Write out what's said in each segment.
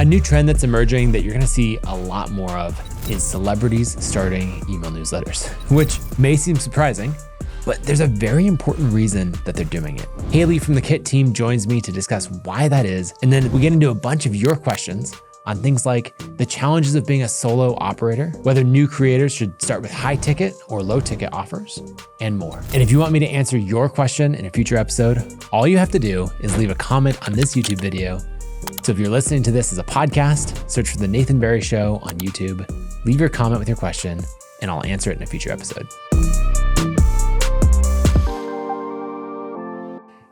A new trend that's emerging that you're gonna see a lot more of is celebrities starting email newsletters, which may seem surprising, but there's a very important reason that they're doing it. Haley from the Kit team joins me to discuss why that is, and then we get into a bunch of your questions on things like the challenges of being a solo operator, whether new creators should start with high ticket or low ticket offers, and more. And if you want me to answer your question in a future episode, all you have to do is leave a comment on this YouTube video. So if you're listening to this as a podcast, search for The Nathan Barry Show on YouTube, leave your comment with your question, and I'll answer it in a future episode.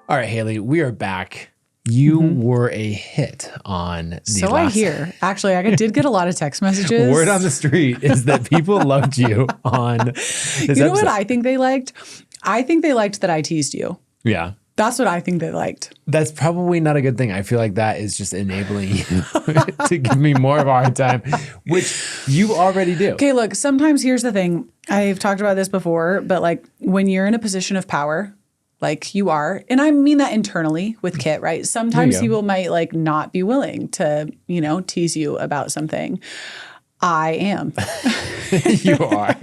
All right, Haley, we are back. You were a hit on the So I hear. Actually, I did get a lot of text messages. Word on the street is that people loved you on this episode. You know what I think they liked? I think they liked that I teased you. Yeah. That's what I think they liked. That's probably not a good thing. I feel like that is just enabling you to give me more of a hard time, which you already do. Okay, look, sometimes here's the thing. I've talked about this before, but like when you're in a position of power, like you are, and I mean that internally with Kit, right? Sometimes people might like not be willing to, you know, tease you about something. I am. You are.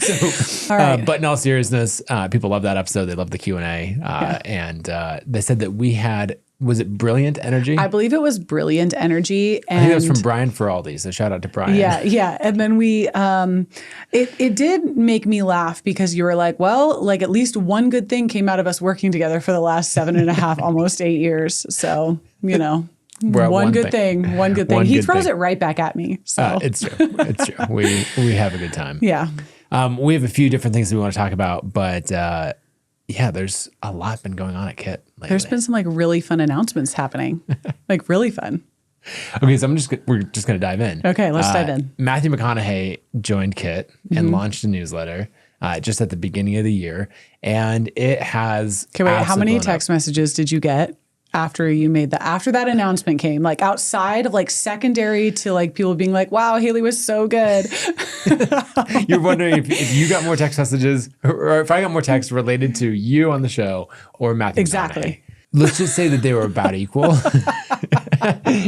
So, all right. but in all seriousness, people love that episode. They love the Q&A. And they said that we had, was it Brilliant Energy? I believe it was Brilliant Energy. And I think it was from Brian Feraldi. So shout out to Brian. Yeah. And then we, it did make me laugh because you were like, well, like at least one good thing came out of us working together for the last 7.5, almost 8 years. So, you know. One good thing. He throws it right back at me. So it's true. It's true. We have a good time. Yeah. We have a few different things that we want to talk about, but yeah, there's a lot been going on at Kit lately. There's been some like really fun announcements happening, like really fun. Okay, so we're just going to dive in. Okay, let's dive in. Matthew McConaughey joined Kit and launched a newsletter just at the beginning of the year, and it has. Okay, wait. How many text messages did you get after you made that? After that announcement came, like outside of like secondary to like people being like, "Wow, Haley was so good." You're wondering if you got more text messages, or if I got more text related to you on the show or Matthew. Exactly. McConaughey. Let's just say that they were about equal.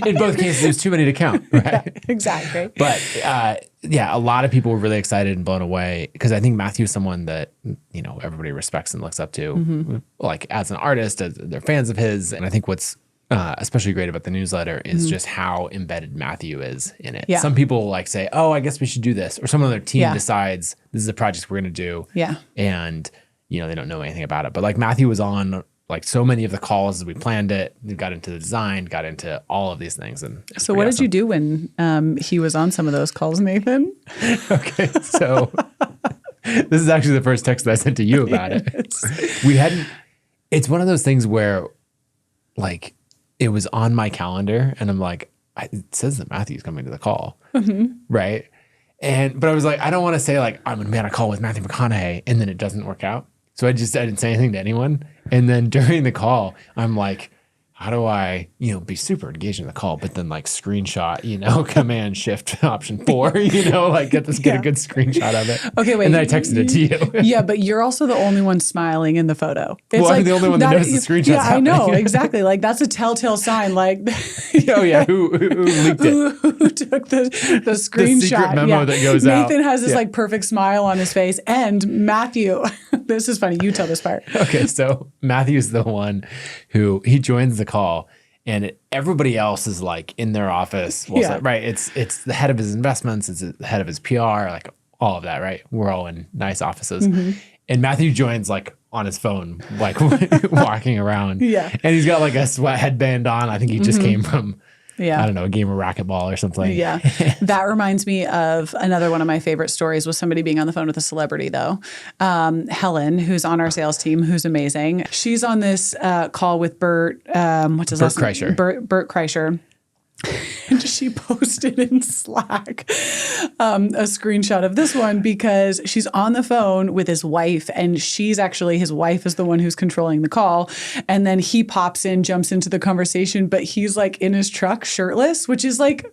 In both cases, there's too many to count, right? Yeah, exactly. But yeah, a lot of people were really excited and blown away because I think Matthew is someone that, you know, everybody respects and looks up to, like as an artist, as they're fans of his. And I think what's especially great about the newsletter is just how embedded Matthew is in it. Yeah. Some people like say, oh, I guess we should do this. Or someone on their team decides this is a project we're going to do. Yeah. And, you know, they don't know anything about it. But like Matthew was on like so many of the calls as we planned it. We got into the design, got into all of these things. And so what did you do when he was on some of those calls, Nathan? Okay, so this is actually the first text that I sent to you about it. It's one of those things where like it was on my calendar and I'm like, it says that Matthew's coming to the call, right? But I was like, I don't want to say like, I'm going to be on a call with Matthew McConaughey and then it doesn't work out. So I didn't say anything to anyone. And then during the call, I'm like, how do I, you know, be super engaged in the call, but then like screenshot, you know, Command Shift Option 4, you know, like get a good screenshot of it. Okay, wait. And then I texted it to you. Yeah, but you're also the only one smiling in the photo. It's well, I'm the only one that knows the screenshot's Yeah, happening. I know, exactly. Like that's a telltale sign. Like, oh yeah, who leaked it? Who took the screenshot? The secret memo that goes out. Nathan has this like perfect smile on his face, and Matthew. This is funny. You tell this part. Okay, so Matthew's the one who he joins the call, and everybody else is like in their office. Well, so, right? It's the head of his investments. It's the head of his PR. Like all of that. Right? We're all in nice offices, and Matthew joins like on his phone, like walking around. Yeah, and he's got like a sweat headband on. I think he just came from. Yeah. I don't know, a game of racquetball or something. Yeah. That reminds me of another one of my favorite stories was somebody being on the phone with a celebrity though. Helen, who's on our sales team, who's amazing. She's on this call with Bert, what's his last name? Kreischer. Bert Kreischer. And she posted in Slack a screenshot of this one because she's on the phone with his wife and his wife is the one who's controlling the call. And then he pops in, jumps into the conversation, but he's like in his truck shirtless, which is like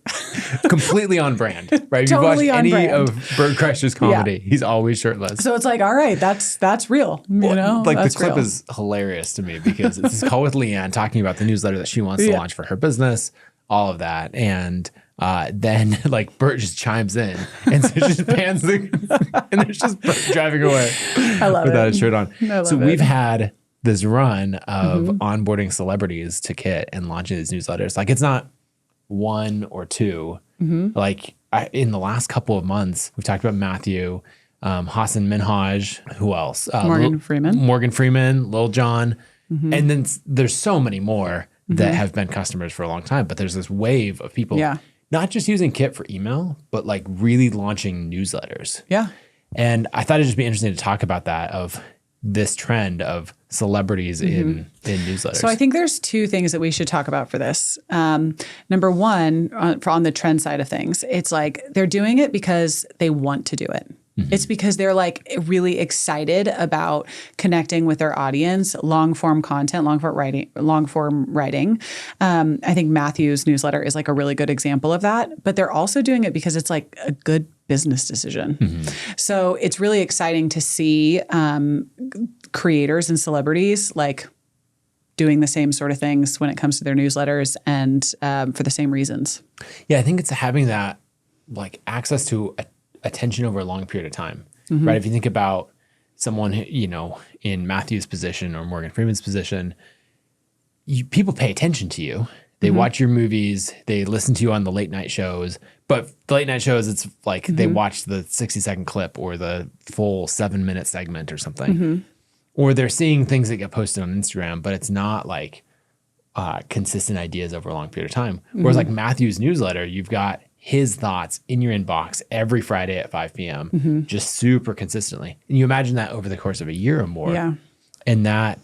completely on brand, right? Totally you watch any brand. of Bert Kreischer's comedy, he's always shirtless. So it's like, all right, that's real. You know, like that's the clip real. is hilarious to me because it's this call with Leanne talking about the newsletter that she wants to launch for her business. all of that. And then like Bert just chimes in and so just pans the, and there's just Bert driving away I love without it. a shirt on. I love So we've it. had this run of onboarding celebrities to Kit and launching these newsletters. Like it's not one or two. Like in the last couple of months, we've talked about Matthew, Hassan Minhaj, who else? Morgan Freeman. Morgan Freeman, Lil Jon. And then there's so many more that have been customers for a long time. But there's this wave of people not just using Kit for email, but like really launching newsletters. Yeah. And I thought it'd just be interesting to talk about that, of this trend of celebrities in newsletters. So I think there's two things that we should talk about for this. Number one, on the trend side of things, it's like they're doing it because they want to do it. It's because they're like really excited about connecting with their audience, long form content, long form writing. I think Matthew's newsletter is like a really good example of that, but they're also doing it because it's like a good business decision. So it's really exciting to see creators and celebrities like doing the same sort of things when it comes to their newsletters, and for the same reasons. Yeah, I think it's having that like access to attention over a long period of time, right? If you think about someone, you know, in Matthew's position or Morgan Freeman's position, people pay attention to you. They watch your movies, they listen to you on the late night shows, but the late night shows, it's like they watch the 60-second clip or the full 7-minute segment or something. Or they're seeing things that get posted on Instagram, but it's not like consistent ideas over a long period of time. Whereas like Matthew's newsletter, you've got his thoughts in your inbox every Friday at 5 p.m., just super consistently. And you imagine that over the course of a year or more. Yeah. And that,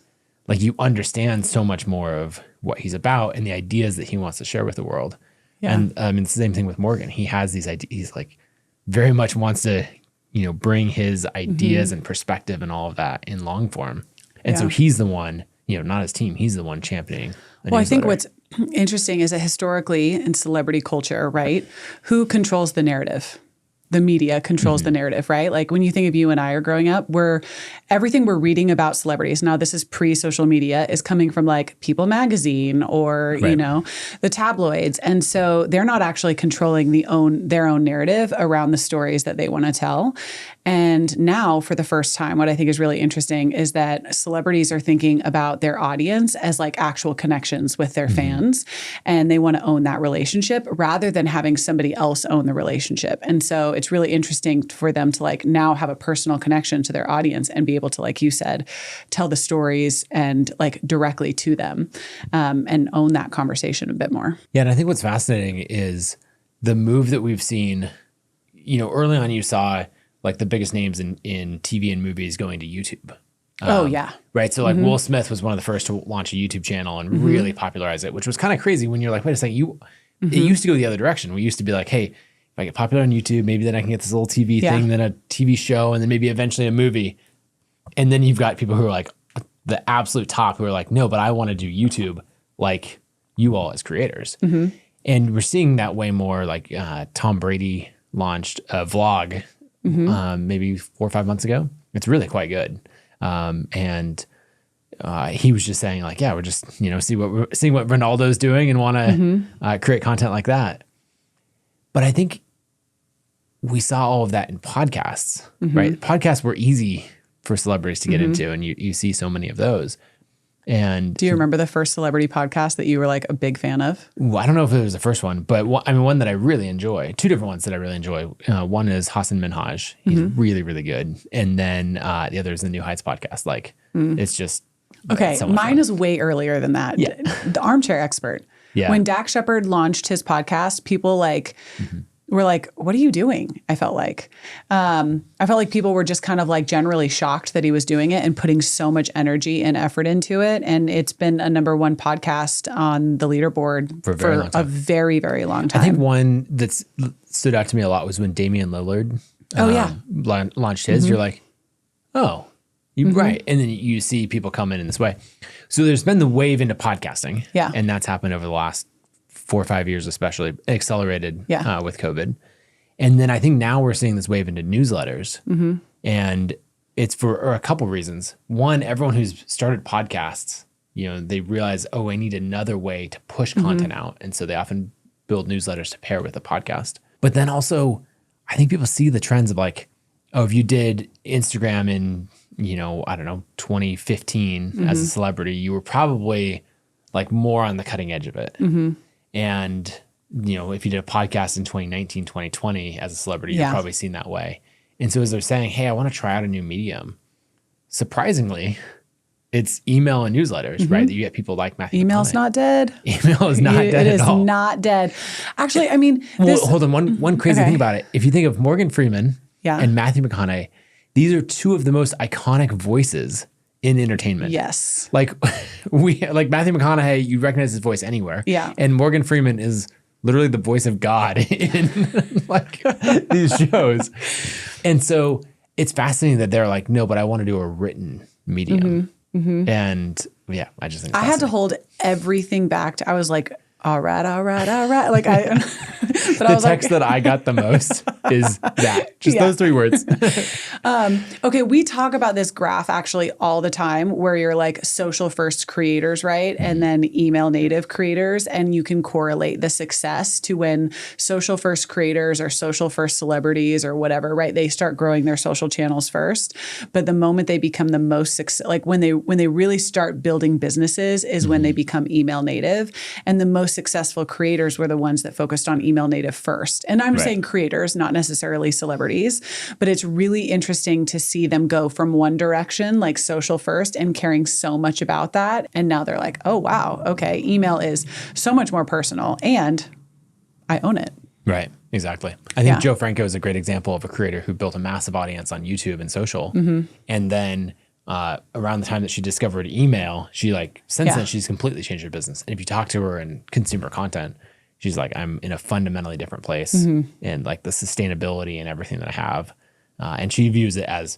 like, you understand so much more of what he's about and the ideas that he wants to share with the world. Yeah. And I mean, it's the same thing with Morgan. He has these ideas. He's like very much wants to, you know, bring his ideas and perspective and all of that in long form. And so he's the one, you know, not his team, he's the one championing a Well, I think newsletter. what's interesting is that historically in celebrity culture, right, who controls the narrative? The media controls the narrative, right? Like when you think of you and I are growing up, everything we're reading about celebrities, now this is pre-social media, is coming from like People magazine or, you know, the tabloids. And so they're not actually controlling their own narrative around the stories that they want to tell. And now for the first time, what I think is really interesting is that celebrities are thinking about their audience as like actual connections with their fans. And they want to own that relationship rather than having somebody else own the relationship. And so it's really interesting for them to like now have a personal connection to their audience and be able to, like you said, tell the stories and like directly to them, and own that conversation a bit more. Yeah, and I think what's fascinating is the move that we've seen. You know, early on you saw like the biggest names in TV and movies going to YouTube. Right. So like Will Smith was one of the first to launch a YouTube channel and really popularize it, which was kind of crazy when you're like, wait a second, it used to go the other direction. We used to be like, hey, if I get popular on YouTube, maybe then I can get this little TV thing, then a TV show, and then maybe eventually a movie. And then you've got people who are like the absolute top who are like, no, but I want to do YouTube like you all as creators. And we're seeing that way more. Like Tom Brady launched a vlog maybe 4 or 5 months ago. It's really quite good. And he was just saying like, yeah, we're just, you know, seeing what Ronaldo's doing and want to create content like that. But I think we saw all of that in podcasts, right? Podcasts were easy for celebrities to get into, and you see so many of those. And do you remember the first celebrity podcast that you were like a big fan of? I don't know if it was the first one, but one that I really enjoy, two different ones that I really enjoy. One is Hassan Minhaj. He's really, really good. And then the other is the New Heights podcast. Like it's just, okay. so much Mine fun. is way earlier than that. Yeah. The Armchair Expert. Yeah. When Dak Shepard launched his podcast, people like were like, what are you doing? I felt like people were just kind of like generally shocked that he was doing it and putting so much energy and effort into it. And it's been a number 1 podcast on the leaderboard for a very, very long time. I think one that stood out to me a lot was when Damian Lillard launched his. You're like, oh, you're right. And then you see people come in this way. So there's been the wave into podcasting. Yeah. And that's happened over the last 4 or 5 years, especially accelerated with COVID. And then I think now we're seeing this wave into newsletters. And it's for a couple reasons. One, everyone who's started podcasts, you know, they realize, oh, I need another way to push content out. And so they often build newsletters to pair with a podcast. But then also, I think people see the trends of like, oh, if you did Instagram in, 2015 as a celebrity, you were probably like more on the cutting edge of it. And, if you did a podcast in 2019, 2020 as a celebrity, you're probably seen that way. And so as they're saying, hey, I want to try out a new medium, surprisingly, it's email and newsletters, right? That you get people like Matthew Email's McConaughey. Not dead. Email is not dead at all. It is not dead. Actually, I mean, well, hold on. One crazy thing about it. If you think of Morgan Freeman and Matthew McConaughey, these are two of the most iconic voices in entertainment. Yes. Like Matthew McConaughey, you recognize his voice anywhere. Yeah. And Morgan Freeman is literally the voice of God in like these shows. And so it's fascinating that they're like, no, but I want to do a written medium. And yeah, I just think I had to hold everything back. I was like, all right. Like the text that I got the most is that, just those 3 words. Okay, we talk about this graph actually all the time where you're like social first creators, right? And then email native creators. And you can correlate the success to when social first creators or social first celebrities or whatever, right? They start growing their social channels first. But the moment they become the most success, like when they really start building businesses is when they become email native. And the most successful creators were the ones that focused on email native first. And I'm saying creators, not necessarily celebrities, but it's really interesting to see them go from one direction, like social first, and caring so much about that. And now they're like, oh, wow, okay, email is so much more personal and I own it. Right, exactly. I think Joe Franco is a great example of a creator who built a massive audience on YouTube and social. And then around the time that she discovered email, she since then she's completely changed her business. And if you talk to her in consumer content, she's like, I'm in a fundamentally different place in like the sustainability and everything that I have. And she views it as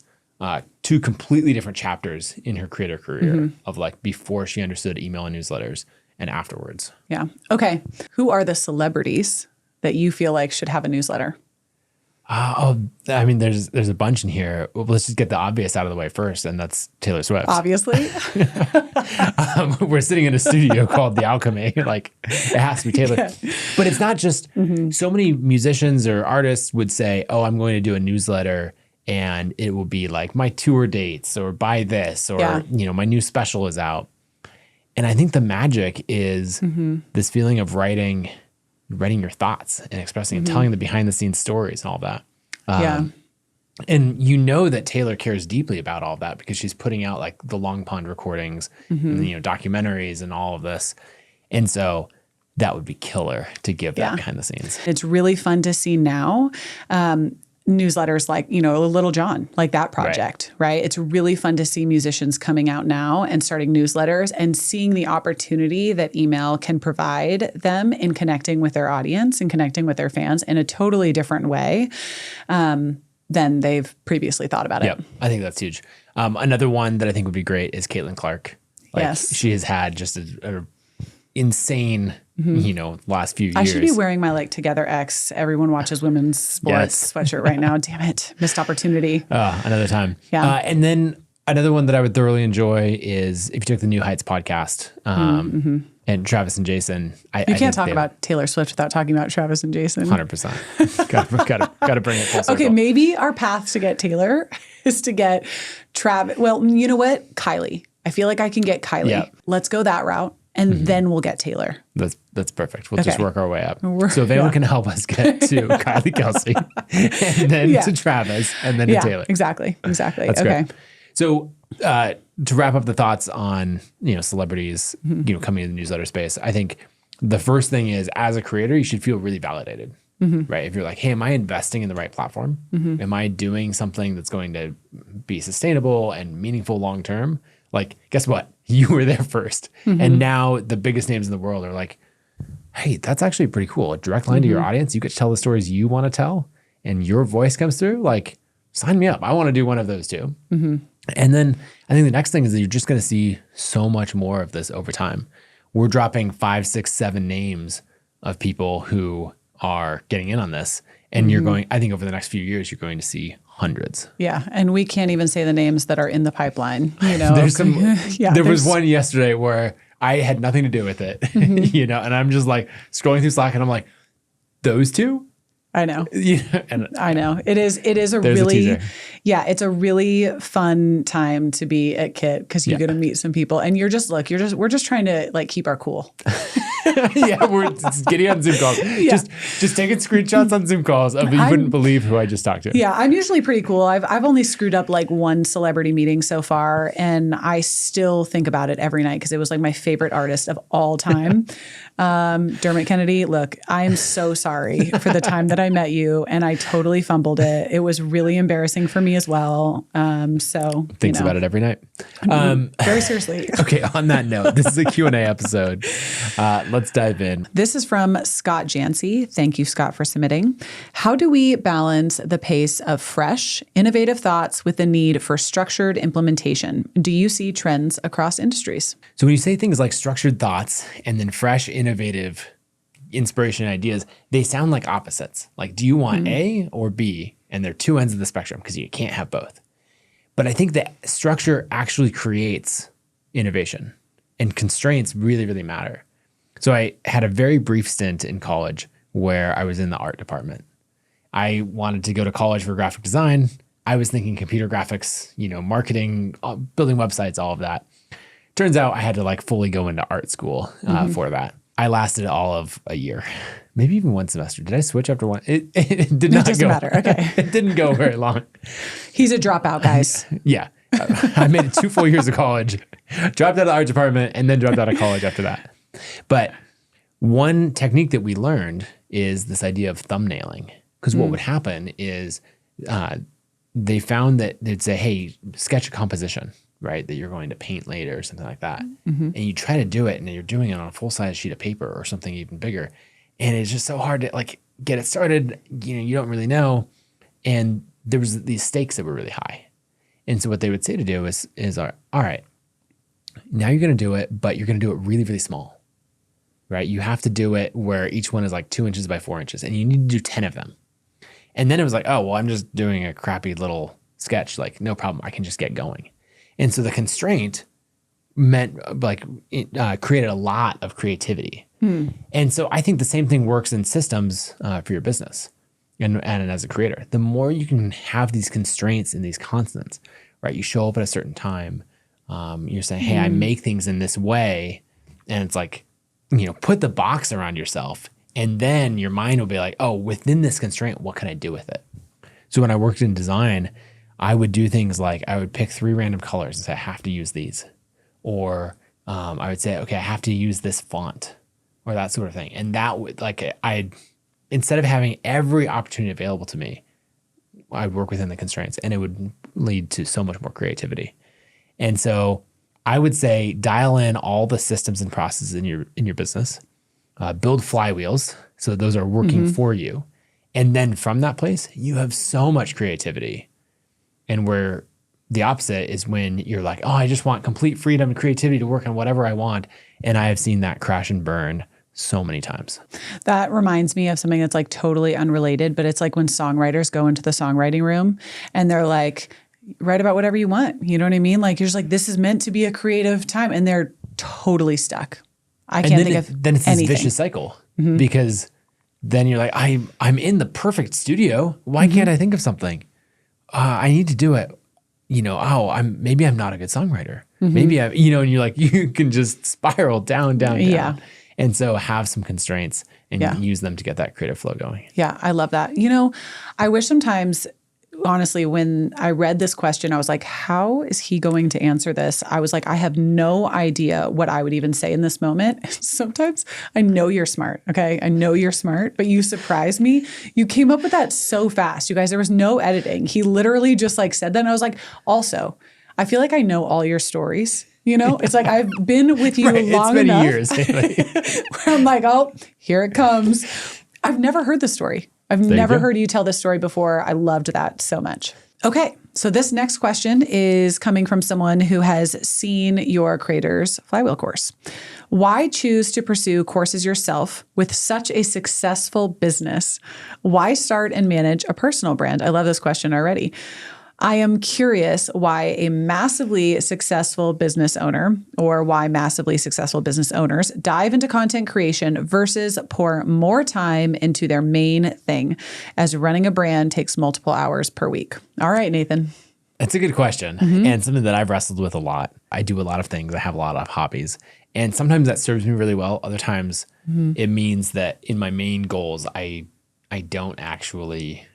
2 completely different chapters in her creator career of like before she understood email and newsletters and afterwards. Yeah. Okay. Who are the celebrities that you feel like should have a newsletter? I mean, there's a bunch in here. Well, let's just get the obvious out of the way first, and that's Taylor Swift. Obviously. We're sitting in a studio called The Alchemy. Like, it has to be Taylor. But it's not just so many musicians or artists would say, oh, I'm going to do a newsletter, and it will be like my tour dates or buy this or, my new special is out. And I think the magic is this feeling of writing your thoughts and expressing and telling the behind the scenes stories and all that. And that Taylor cares deeply about all of that because she's putting out like the Long Pond recordings and, documentaries and all of this. And so that would be killer to give that behind the scenes. It's really fun to see now. Newsletters like, Little John, like that project, right? It's really fun to see musicians coming out now and starting newsletters and seeing the opportunity that email can provide them in connecting with their audience and connecting with their fans in a totally different way than they've previously thought about it. Yep, I think that's huge. Another one that I think would be great is Caitlin Clark. She has had just a insane last few years. I should be wearing my Together X, everyone watches women's sports sweatshirt right now. Damn it. Missed opportunity. Another time. Yeah. And then another one that I would thoroughly enjoy is if you took the New Heights podcast and Travis and Jason. You can't talk about Taylor Swift without talking about Travis and Jason. 100%. Got to bring it full circle. Okay, maybe our path to get Taylor is to get Travis. Well, you know what? Kylie. I feel like I can get Kylie. Yep. Let's go that route. And then we'll get Taylor. That's perfect. We'll just work our way up. So if anyone can help us get to Kylie Kelsey and then to Travis and then to Taylor. Exactly. That's okay. Great. So to wrap up the thoughts on, celebrities, coming in the newsletter space, I think the first thing is as a creator, you should feel really validated, right? If you're like, hey, am I investing in the right platform? Am I doing something that's going to be sustainable and meaningful long-term? Like, guess what? You were there first. And now the biggest names in the world are like, hey, that's actually pretty cool. A direct line to your audience. You get to tell the stories you want to tell and your voice comes through. Like, sign me up. I want to do one of those too. And then I think the next thing is that you're just going to see so much more of this over time. We're dropping 5, 6, 7 names of people who are getting in on this. And you're going, I think over the next few years, you're going to see hundreds. Yeah. And we can't even say the names that are in the pipeline, There's some, there was one yesterday where I had nothing to do with it, and I'm just like scrolling through Slack and I'm like, those two. I know. Yeah, and I know. It is a there's a really, teaser. yeah, it's a really fun time to be at KIT because you Yeah. get to meet some people and we're just trying to like keep our cool. Yeah, we're just getting on Zoom calls. Yeah. Just taking screenshots on Zoom calls of you wouldn't believe who I just talked to. Yeah, I'm usually pretty cool. I've only screwed up like one celebrity meeting so far, and I still think about it every night because it was like my favorite artist of all time. Dermot Kennedy, look, I'm so sorry for the time that I met you, and I totally fumbled it. It was really embarrassing for me as well. So Thinks about it every night. Very seriously. Okay, on that note, this is a Q&A episode. Let's dive in. This is from Scott Jancy. Thank you, Scott, for submitting. How do we balance the pace of fresh, innovative thoughts with the need for structured implementation? Do you see trends across industries? So when you say things like structured thoughts and then fresh, innovative inspiration and ideas, they sound like opposites. Like, do you want A or B? And they're two ends of the spectrum because you can't have both. But I think that structure actually creates innovation, and constraints really, really matter. So I had a very brief stint in college where I was in the art department. I wanted to go to college for graphic design. I was thinking computer graphics, marketing, building websites, all of that. Turns out I had to like fully go into art school for that. I lasted all of a year, maybe even one semester. Did I switch after one? It did not go. It doesn't matter. Okay. It didn't go very long. He's a dropout, guys. Yeah. I made it 2 full years of college, dropped out of the art department, and then dropped out of college after that. But one technique that we learned is this idea of thumbnailing. Because what would happen is they found that they'd say, hey, sketch a composition, right, that you're going to paint later or something like that. And you try to do it and you're doing it on a full-size sheet of paper or something even bigger. And it's just so hard to like get it started. You don't really know. And there was these stakes that were really high. And so what they would say to do is all right, now you're going to do it, but you're going to do it really, really small, right? You have to do it where each one is like 2 inches by 4 inches and you need to do 10 of them. And then it was like, oh, well, I'm just doing a crappy little sketch. Like, no problem. I can just get going. And so the constraint meant like it created a lot of creativity. And so I think the same thing works in systems for your business and as a creator. The more you can have these constraints and these constants, right? You show up at a certain time. You're saying, hey, I make things in this way. And it's like, put the box around yourself. And then your mind will be like, oh, within this constraint, what can I do with it? So when I worked in design, I would do things like I would pick 3 random colors and say, I have to use these. Or I would say, okay, I have to use this font or that sort of thing. And that would instead of having every opportunity available to me, I'd work within the constraints and it would lead to so much more creativity. And so I would say dial in all the systems and processes in your business, build flywheels. So those are working for you. And then from that place, you have so much creativity. And where the opposite is when you're like, oh, I just want complete freedom and creativity to work on whatever I want. And I have seen that crash and burn so many times. That reminds me of something that's like totally unrelated, but it's like when songwriters go into the songwriting room and they're like, write about whatever you want. You know what I mean? Like, you're just like, this is meant to be a creative time. And they're totally stuck. I can't think of then it's anything. This vicious cycle because then you're like, I'm in the perfect studio. Why can't I think of something? I need to do it. Maybe I'm not a good songwriter. Maybe and you're like, you can just spiral down. Yeah. And so have some constraints and use them to get that creative flow going. Yeah, I love that. I wish sometimes, honestly, when I read this question, I was like, how is he going to answer this? I was like, I have no idea what I would even say in this moment. Sometimes I know you're smart, okay? I know you're smart, but you surprised me. You came up with that so fast. You guys, there was no editing. He literally just like said that. And I was like, also, I feel like I know all your stories. It's like I've been with you long enough. It's been years. Where I'm like, oh, here it comes. I've never heard this story. I've never heard you tell this story before. I loved that so much. Okay, so this next question is coming from someone who has seen your Creators Flywheel course. Why choose to pursue courses yourself with such a successful business? Why start and manage a personal brand? I love this question already. I am curious why a massively successful business owner, or why massively successful business owners dive into content creation versus pour more time into their main thing, as running a brand takes multiple hours per week. All right, Nathan. It's a good question, and something that I've wrestled with a lot. I do a lot of things. I have a lot of hobbies, and sometimes that serves me really well. Other times it means that in my main goals, I don't actually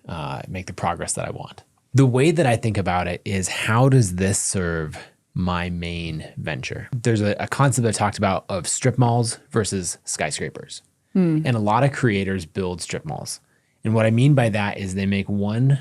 make the progress that I want. The way that I think about it is, how does this serve my main venture? There's a concept I talked about of strip malls versus skyscrapers. And a lot of creators build strip malls. And what I mean by that is they make one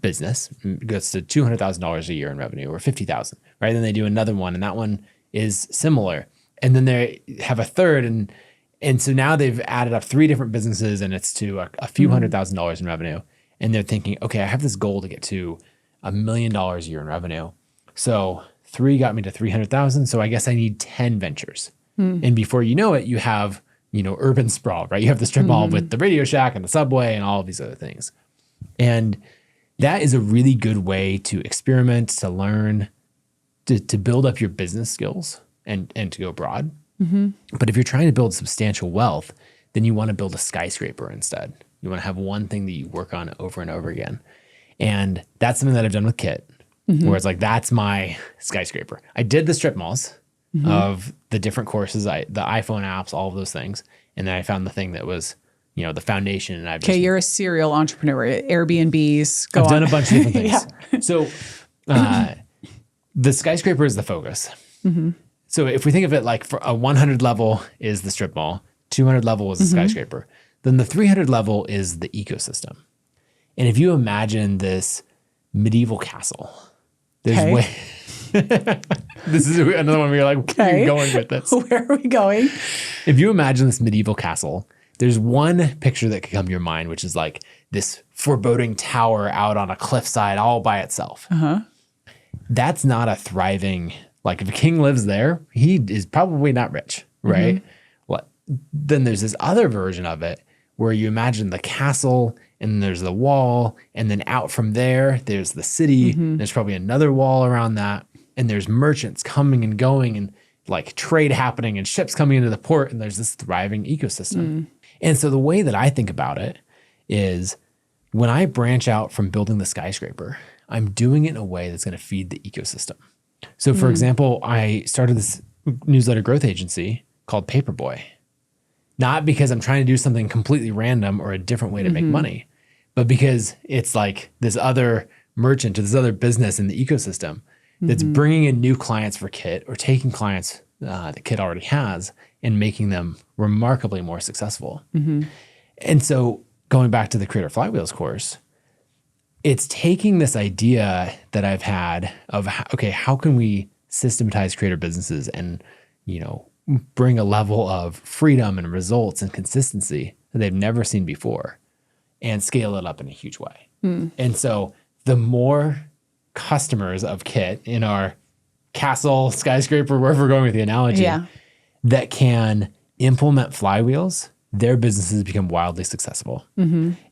business, gets to $200,000 a year in revenue, or $50,000, right? Then they do another one, and that one is similar. And then they have a third, and so now they've added up 3 different businesses, and it's to a few $100,000 in revenue. And they're thinking, okay, I have this goal to get to $1 million a year in revenue. So 3 got me to 300,000. So I guess I need 10 ventures. And before you know it, you have, urban sprawl, right? You have the strip mall with the Radio Shack and the Subway and all of these other things. And that is a really good way to experiment, to learn, to build up your business skills and to go broad. But if you're trying to build substantial wealth, then you want to build a skyscraper instead. You want to have one thing that you work on over and over again. And that's something that I've done with Kit, where it's like, that's my skyscraper. I did the strip malls of the different courses, the iPhone apps, all of those things. And then I found the thing that was, the foundation. And I've Okay, you're a serial entrepreneur. Airbnbs, I've done a bunch of different things. So the skyscraper is the focus. So if we think of it like, for a 100 level is the strip mall, 200 level is the skyscraper, then the 300 level is the ecosystem. And if you imagine this medieval castle, there's this is another one where you're like, where are you going with this? Where are we going? If you imagine this medieval castle, there's one picture that could come to your mind, which is like this foreboding tower out on a cliffside all by itself. That's not a thriving, like, if a king lives there, he is probably not rich, right? Then there's this other version of it where you imagine the castle, and there's the wall, and then out from there, there's the city. There's probably another wall around that, and there's merchants coming and going, and like trade happening, and ships coming into the port, and there's this thriving ecosystem. And so the way that I think about it is, when I branch out from building the skyscraper, I'm doing it in a way that's going to feed the ecosystem. So for example, I started this newsletter growth agency called Paperboy. Not because I'm trying to do something completely random or a different way to make money, but because it's like this other merchant or this other business in the ecosystem that's bringing in new clients for Kit, or taking clients that Kit already has and making them remarkably more successful. And so going back to the Creator Flywheels course, it's taking this idea that I've had of, okay, how can we systematize creator businesses and, bring a level of freedom and results and consistency that they've never seen before, and scale it up in a huge way. And so the more customers of Kit in our castle, skyscraper, wherever we're going with the analogy, that can implement flywheels, their businesses become wildly successful.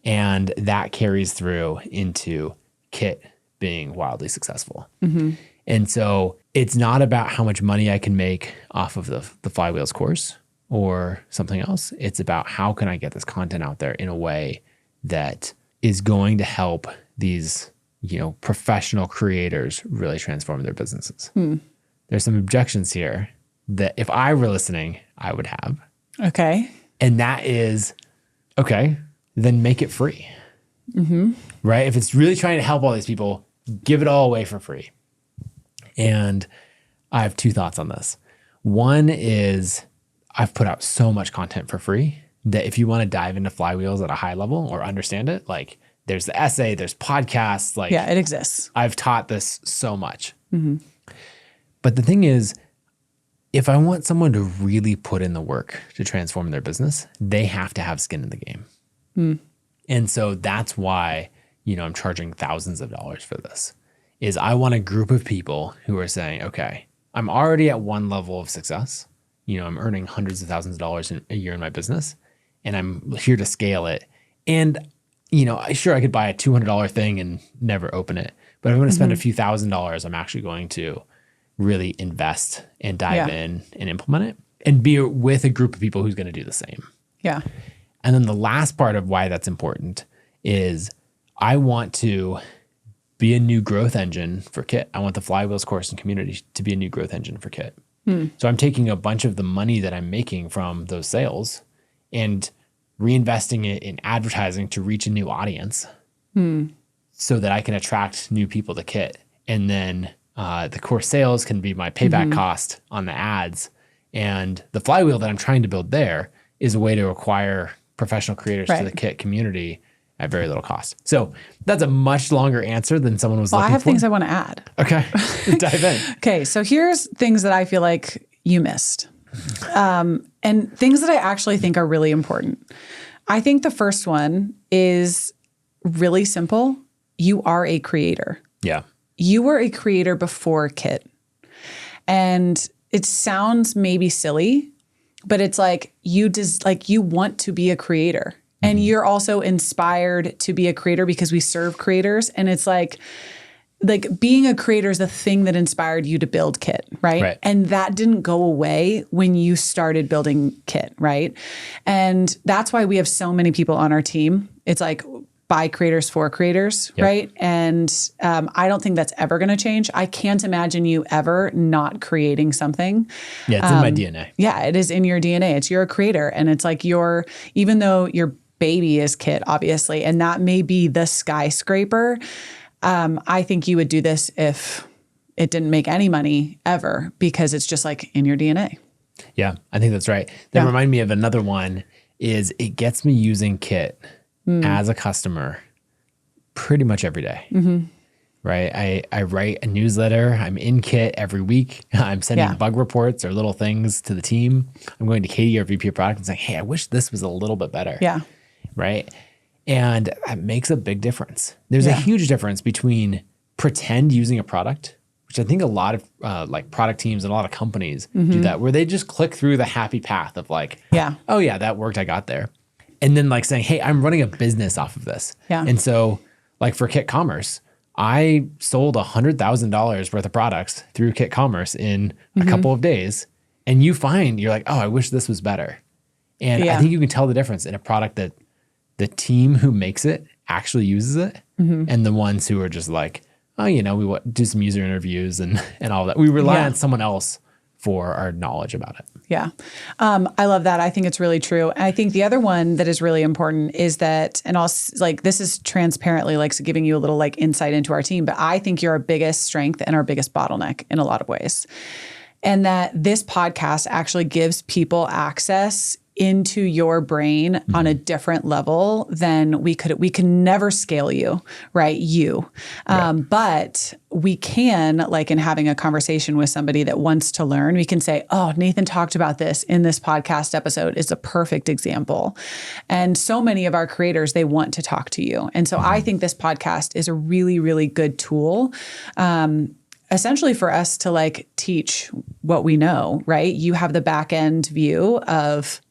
And that carries through into Kit being wildly successful. And so it's not about how much money I can make off of the Flywheels course or something else. It's about, how can I get this content out there in a way that is going to help these, professional creators really transform their businesses. There's some objections here that if I were listening, I would have. Okay. And that is, okay, then make it free. Right? If it's really trying to help all these people, give it all away for free. And I have 2 thoughts on this. One is, I've put out so much content for free that if you want to dive into flywheels at a high level or understand it, like, there's the essay, there's podcasts, like, it exists. I've taught this so much. But the thing is, if I want someone to really put in the work to transform their business, they have to have skin in the game. And so that's why, I'm charging thousands of dollars for this. Is I want a group of people who are saying, okay, I'm already at one level of success. I'm earning hundreds of thousands of dollars a year in my business, and I'm here to scale it. And, sure, I could buy a $200 thing and never open it, But if I'm going to spend a few $1,000s, I'm actually going to really invest and dive in and implement it and be with a group of people who's going to do the same. Yeah. And then the last part of why that's important is I want to be a new growth engine for Kit. I want the Flywheels course and community to be a new growth engine for Kit. So I'm taking a bunch of the money that I'm making from those sales and reinvesting it in advertising to reach a new audience so that I can attract new people to Kit. And then the course sales can be my payback cost on the ads. And the flywheel that I'm trying to build there is a way to acquire professional creators to the Kit community at very little cost. So that's a much longer answer than someone was looking for. I have things I want to add. Okay, dive in. Okay, so here's things that I feel like you missed. And things that I actually think are really important. I think the first one is really simple. You are a creator. Yeah. You were a creator before Kit. And it sounds maybe silly, but it's like you want to be a creator. And you're also inspired to be a creator because we serve creators. And it's like being a creator is the thing that inspired you to build Kit, right? And that didn't go away when you started building Kit, right? And that's why we have so many people on our team. It's like by creators for creators, right? And I don't think that's ever going to change. I can't imagine you ever not creating something. Yeah, it's in my DNA. Yeah, it is in your DNA. It's you're a creator. And it's like even though your baby is Kit, obviously, and that may be the skyscraper, I think you would do this if it didn't make any money ever because it's just like in your DNA. Yeah, I think that's right. That remind me of another one is it gets me using Kit as a customer pretty much every day, right? I write a newsletter. I'm in Kit every week. I'm sending bug reports or little things to the team. I'm going to Katie, our VP of product, and saying, hey, I wish this was a little bit better. Yeah. Right? And that makes a big difference. There's a huge difference between pretend using a product, which I think a lot of like product teams and a lot of companies do that, where they just click through the happy path of like, oh yeah, that worked, I got there. And then like saying, hey, I'm running a business off of this. Yeah. And so like for Kit Commerce, I sold $100,000 worth of products through Kit Commerce in a couple of days. And you're like, oh, I wish this was better. And I think you can tell the difference in a product that the team who makes it actually uses it and the ones who are just like, oh, we do some user interviews and all that. We rely on someone else for our knowledge about it. Yeah. I love that. I think it's really true. And I think the other one that is really important is that, and I'll like, this is transparently like giving you a little like insight into our team, but I think you're our biggest strength and our biggest bottleneck in a lot of ways. And that this podcast actually gives people access into your brain on a different level than we can never scale you, right? But we can, like in having a conversation with somebody that wants to learn, we can say, oh, Nathan talked about this in this podcast episode. It's a perfect example. And so many of our creators, they want to talk to you. And so I think this podcast is a really, really good tool. Essentially for us to like teach what we know, right? You have the back end view of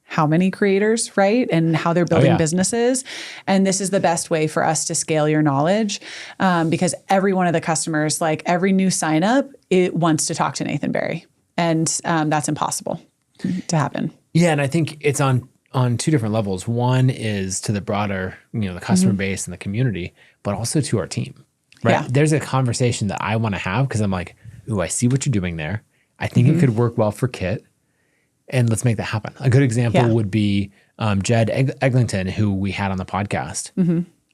how many creators, right? And how they're building businesses. And this is the best way for us to scale your knowledge because every one of the customers, like every new sign up, it wants to talk to Nathan Barry. And that's impossible to happen. Yeah. And I think it's on two different levels. One is to the broader, the customer base and the community, but also to our team, right? Yeah. There's a conversation that I want to have because I'm like, ooh, I see what you're doing there. I think it could work well for Kit. And let's make that happen. A good example would be Jed Eglinton, who we had on the podcast.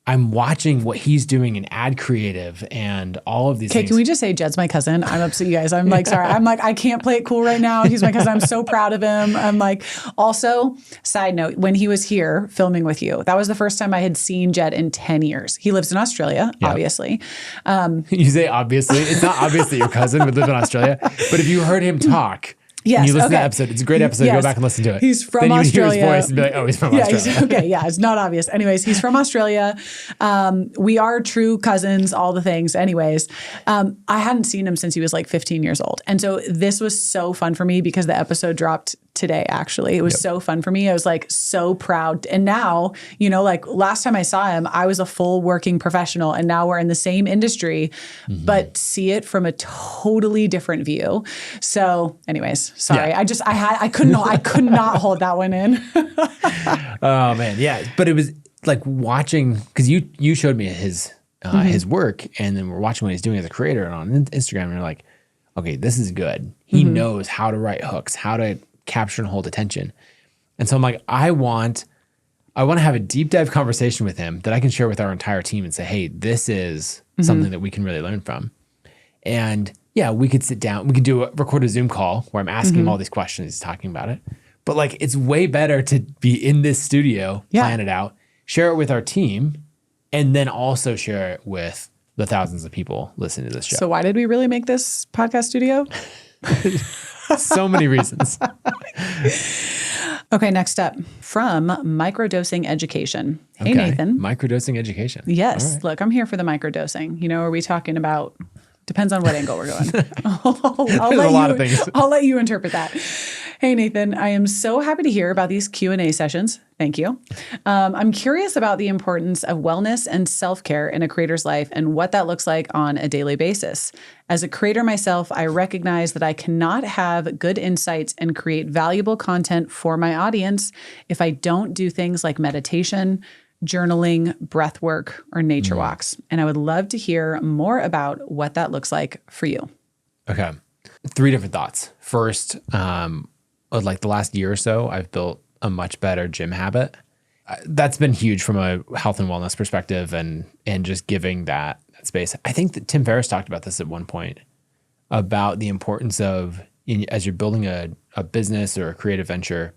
I'm watching what he's doing in ad creative and all of these things. Okay, can we just say Jed's my cousin? I'm upset, you guys. I'm like, sorry. I'm like, I can't play it cool right now. He's my cousin. I'm so proud of him. I'm like, also, side note, when he was here filming with you, that was the first time I had seen Jed in 10 years. He lives in Australia, obviously. You say obviously. It's not obvious that your cousin would live in Australia. But if you heard him talk, yes, and you listen to that episode, it's a great episode. Go back and listen to it. He's from then you Australia. Hear his voice and be like, oh, he's from Australia. It's not obvious. Anyways, he's from Australia. We are true cousins, all the things. Anyways, I hadn't seen him since he was like 15 years old. And so this was so fun for me because the episode dropped today, actually. It was so fun for me. I was like so proud. And now, you know, like last time I saw him, I was a full working professional, and now we're in the same industry, but see it from a totally different view. So anyways, sorry. Yeah. I could not hold that one in. Oh man. Yeah. But it was like watching, because you showed me his work, and then we're watching what he's doing as a creator and on Instagram, and you're like, okay, this is good. He knows how to write hooks, how to capture and hold attention. And so I'm like, I want to have a deep dive conversation with him that I can share with our entire team and say, hey, this is something that we can really learn from. And yeah, we could sit down, we could record a Zoom call where I'm asking him all these questions, he's talking about it. But like, it's way better to be in this studio, plan it out, share it with our team, and then also share it with the thousands of people listening to this show. So why did we really make this podcast studio? So many reasons. Okay, next up, from Microdosing Education. Hey, Nathan. Microdosing education. Yes. Right. Look, I'm here for the microdosing. You know, are we talking about, depends on what angle we're going. I'll let you interpret that. Hey, Nathan, I am so happy to hear about these Q&A sessions. Thank you. I'm curious about the importance of wellness and self-care in a creator's life and what that looks like on a daily basis. As a creator myself, I recognize that I cannot have good insights and create valuable content for my audience if I don't do things like meditation, journaling, breath work, or nature walks. And I would love to hear more about what that looks like for you. Okay. 3 different thoughts. First, like the last year or so, I've built a much better gym habit. That's been huge from a health and wellness perspective, and just giving that space. I think that Tim Ferriss talked about this at one point, about the importance of, as you're building a business or a creative venture,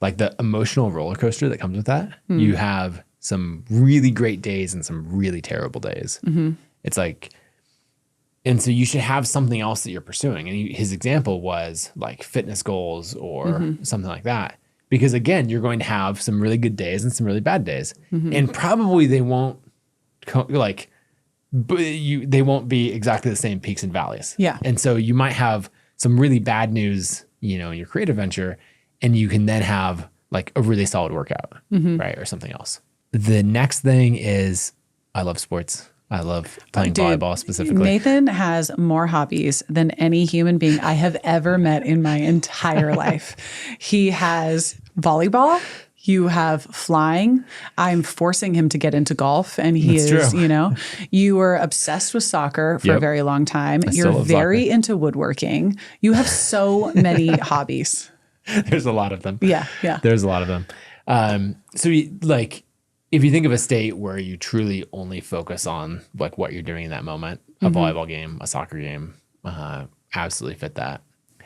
like the emotional roller coaster that comes with that. You have some really great days and some really terrible days. It's like, and so you should have something else that you're pursuing. And his example was like fitness goals or something like that. Because again, you're going to have some really good days and some really bad days. And probably they won't they won't be exactly the same peaks and valleys. Yeah. And so you might have some really bad news, you know, in your creative venture, and you can then have like a really solid workout, right? Or something else. The next thing is, I love sports. I love playing volleyball specifically. Nathan has more hobbies than any human being I have ever met in my entire life. He has volleyball. You have flying. I'm forcing him to get into golf, and he is, you know, you were obsessed with soccer for a very long time. You're very into woodworking. You have so many hobbies. There's a lot of them. Yeah. There's a lot of them. So like, if you think of a state where you truly only focus on like what you're doing in that moment, a volleyball game, a soccer game, absolutely fit that.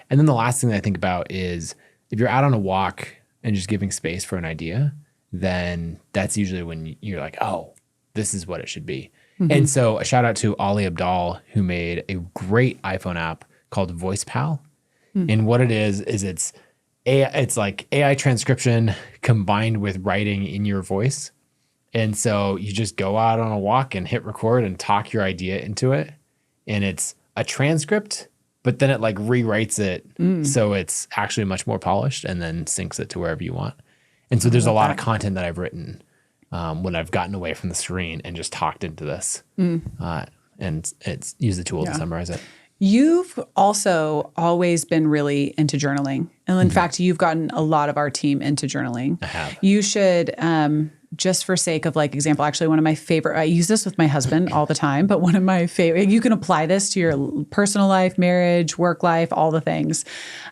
And then the last thing that I think about is, if you're out on a walk and just giving space for an idea, then that's usually when you're like, oh, this is what it should be. And so a shout out to Ali Abdal, who made a great iPhone app called Voice Pal. And what it is it's like AI transcription combined with writing in your voice. And so you just go out on a walk and hit record and talk your idea into it. And it's a transcript, but then it like rewrites it so it's actually much more polished, and then syncs it to wherever you want. And so there's a lot of content that I've written when I've gotten away from the screen and just talked into this. And it's used the tool to summarize it. You've also always been really into journaling. And in fact, you've gotten a lot of our team into journaling. I have. You should, just for sake of like example, actually one of my favorite, I use this with my husband all the time, but one of my favorite, you can apply this to your personal life, marriage, work life, all the things,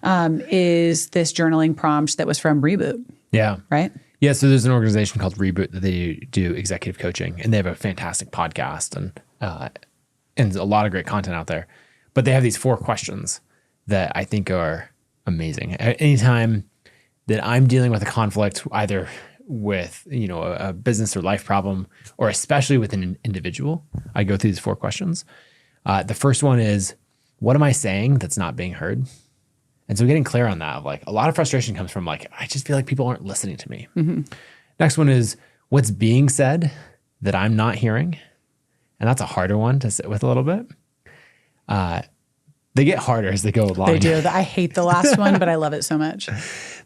is this journaling prompt that was from Reboot. Yeah. Right? Yeah. So there's an organization called Reboot that they do executive coaching, and they have a fantastic podcast and a lot of great content out there. But they have these 4 questions that I think are amazing. Anytime that I'm dealing with a conflict, either with, you know, a business or life problem, or especially with an individual, I go through these 4 questions. The first one is, what am I saying that's not being heard? And so getting clear on that, of like, a lot of frustration comes from like, I just feel like people aren't listening to me. Next one is, what's being said that I'm not hearing? And that's a harder one to sit with a little bit. They get harder as they go along. They do. I hate the last one, but I love it so much.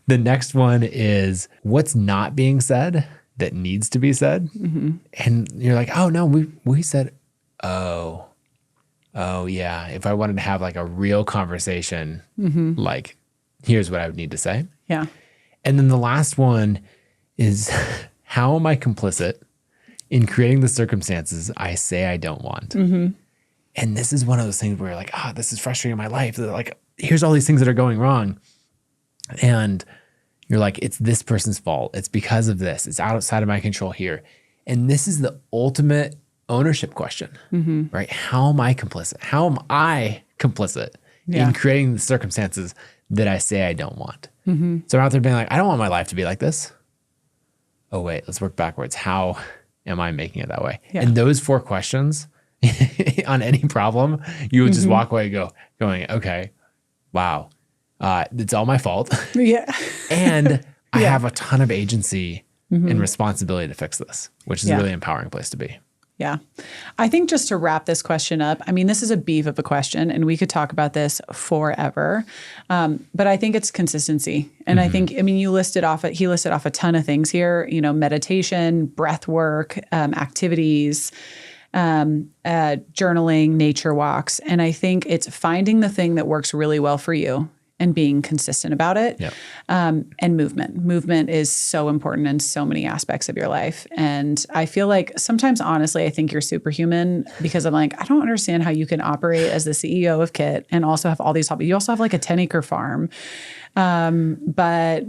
The next one is what's not being said that needs to be said. And you're like, oh no, we said, oh yeah. If I wanted to have like a real conversation, like here's what I would need to say. Yeah. And then the last one is how am I complicit in creating the circumstances I say I don't want? And this is one of those things where you're like, this is frustrating in my life. They're like, here's all these things that are going wrong. And you're like, it's this person's fault. It's because of this. It's outside of my control here. And this is the ultimate ownership question, right? How am I complicit? How am I complicit in creating the circumstances that I say I don't want? So I'm out there being like, I don't want my life to be like this. Oh, wait, let's work backwards. How am I making it that way? Yeah. And those 4 questions on any problem, you would just walk away going, okay, wow, it's all my fault. Yeah. And I have a ton of agency and responsibility to fix this, which is a really empowering place to be. Yeah. I think just to wrap this question up, I mean, this is a beef of a question and we could talk about this forever. But I think it's consistency. And I think, I mean, he listed off a ton of things here, meditation, breath work, activities, journaling, nature walks. And I think it's finding the thing that works really well for you and being consistent about it. Yep. And movement. Movement is so important in so many aspects of your life. And I feel like sometimes, honestly, I think you're superhuman because I'm like, I don't understand how you can operate as the CEO of Kit and also have all these hobbies. You also have like a 10-acre farm. But,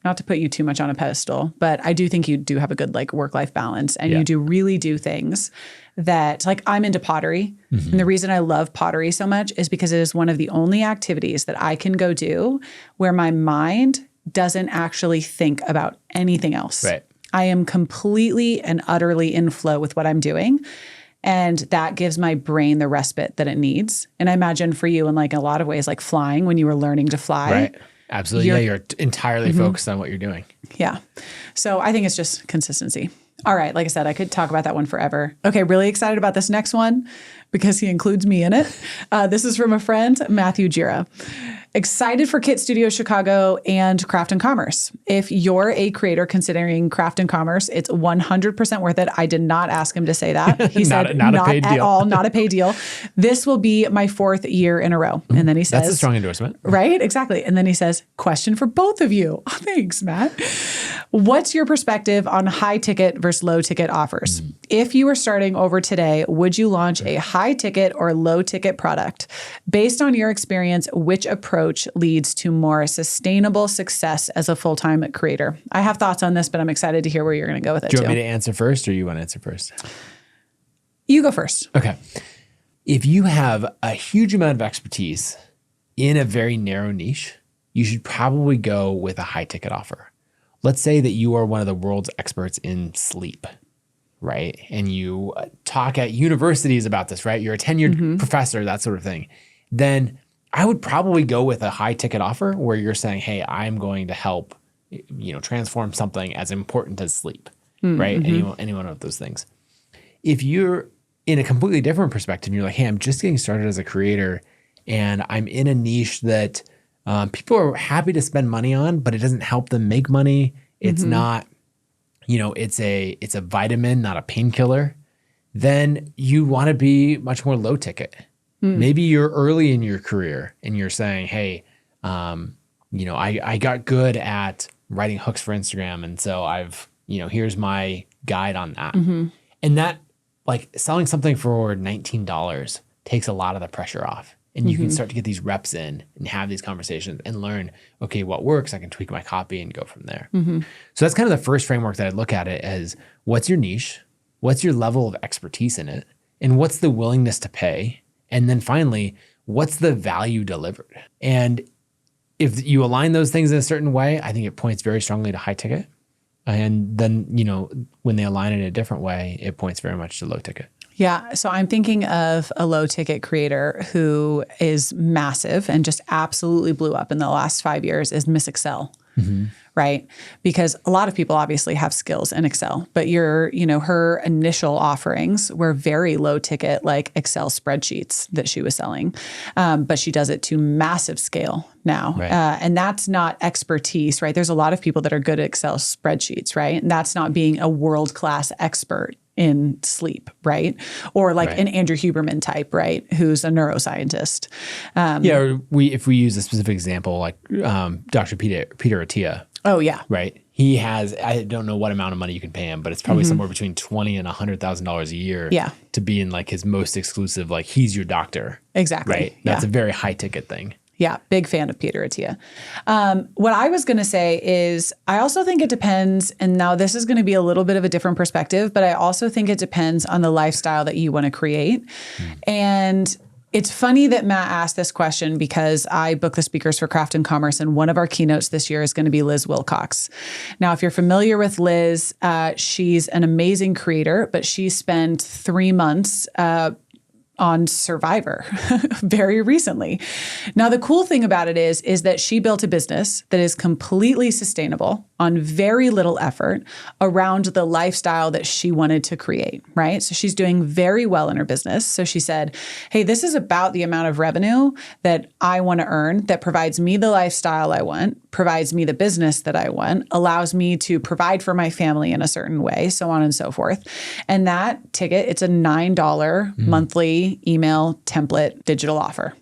not to put you too much on a pedestal, but I do think you do have a good like work-life balance and you do really do things that like I'm into pottery. And the reason I love pottery so much is because it is one of the only activities that I can go do where my mind doesn't actually think about anything else. Right. I am completely and utterly in flow with what I'm doing. And that gives my brain the respite that it needs. And I imagine for you in like a lot of ways, like flying when you were learning to fly. Right. Absolutely. You're entirely focused on what you're doing. Yeah. So I think it's just consistency. All right. Like I said, I could talk about that one forever. Okay. Really excited about this next one because he includes me in it. This is from a friend, Matthew Gira. Excited for Kit Studio Chicago and Craft and Commerce. If you're a creator considering Craft and Commerce, it's 100% worth it. I did not ask him to say that. He said not at all, not a paid deal. This will be my 4th year in a row. And then he says— That's a strong endorsement. Right? Exactly. And then he says, question for both of you. Oh, thanks, Matt. What's your perspective on high ticket versus low ticket offers? If you were starting over today, would you launch a high ticket or low ticket product? Based on your experience, which approach leads to more sustainable success as a full-time creator? I have thoughts on this, but I'm excited to hear where you're going to go with it. Do you want me to answer first or you want to answer first? You go first. Okay. If you have a huge amount of expertise in a very narrow niche, you should probably go with a high ticket offer. Let's say that you are one of the world's experts in sleep, right? And you talk at universities about this, right? You're a tenured professor, that sort of thing. Then I would probably go with a high ticket offer where you're saying, hey, I'm going to help, transform something as important as sleep, right? Any one of those things. If you're in a completely different perspective, you're like, hey, I'm just getting started as a creator and I'm in a niche that people are happy to spend money on, but it doesn't help them make money. It's not, it's a vitamin, not a painkiller. Then you want to be much more low ticket. Maybe you're early in your career and you're saying, hey, I got good at writing hooks for Instagram. And so I've, here's my guide on that. And that, like, selling something for $19 takes a lot of the pressure off. And you can start to get these reps in and have these conversations and learn, okay, what works? I can tweak my copy and go from there. So that's kind of the first framework that I'd look at it as, what's your niche? What's your level of expertise in it? And what's the willingness to pay? And then finally, what's the value delivered? And if you align those things in a certain way, I think it points very strongly to high ticket. And then, when they align in a different way, it points very much to low ticket. Yeah. So I'm thinking of a low ticket creator who is massive and just absolutely blew up in the last 5 years is Miss Excel. right? Because a lot of people obviously have skills in Excel, but her initial offerings were very low ticket, like Excel spreadsheets that she was selling. But she does it to massive scale now. Right. And that's not expertise, right? There's a lot of people that are good at Excel spreadsheets, right? And that's not being a world-class expert in sleep, right? Or like an Andrew Huberman type, right? Who's a neuroscientist. Or if we use a specific example, like Dr. Peter Attia. Oh, yeah. Right. He has, I don't know what amount of money you can pay him, but it's probably somewhere between $20,000 and $100,000 a year to be in like his most exclusive, like he's your doctor. Exactly. Right. That's a very high ticket thing. Yeah, big fan of Peter Attia. What I was going to say is I also think it depends, and now this is going to be a little bit of a different perspective, but I also think it depends on the lifestyle that you want to create. And it's funny that Matt asked this question because I book the speakers for Craft and Commerce, and one of our keynotes this year is going to be Liz Wilcox. Now, if you're familiar with Liz, she's an amazing creator, but she spent 3 months on Survivor very recently. Now, the cool thing about it is that she built a business that is completely sustainable on very little effort around the lifestyle that she wanted to create, right? So she's doing very well in her business. So she said, hey, this is about the amount of revenue that I want to earn that provides me the lifestyle I want, provides me the business that I want, allows me to provide for my family in a certain way, so on and so forth. And that ticket, it's a $9 monthly email template digital offer.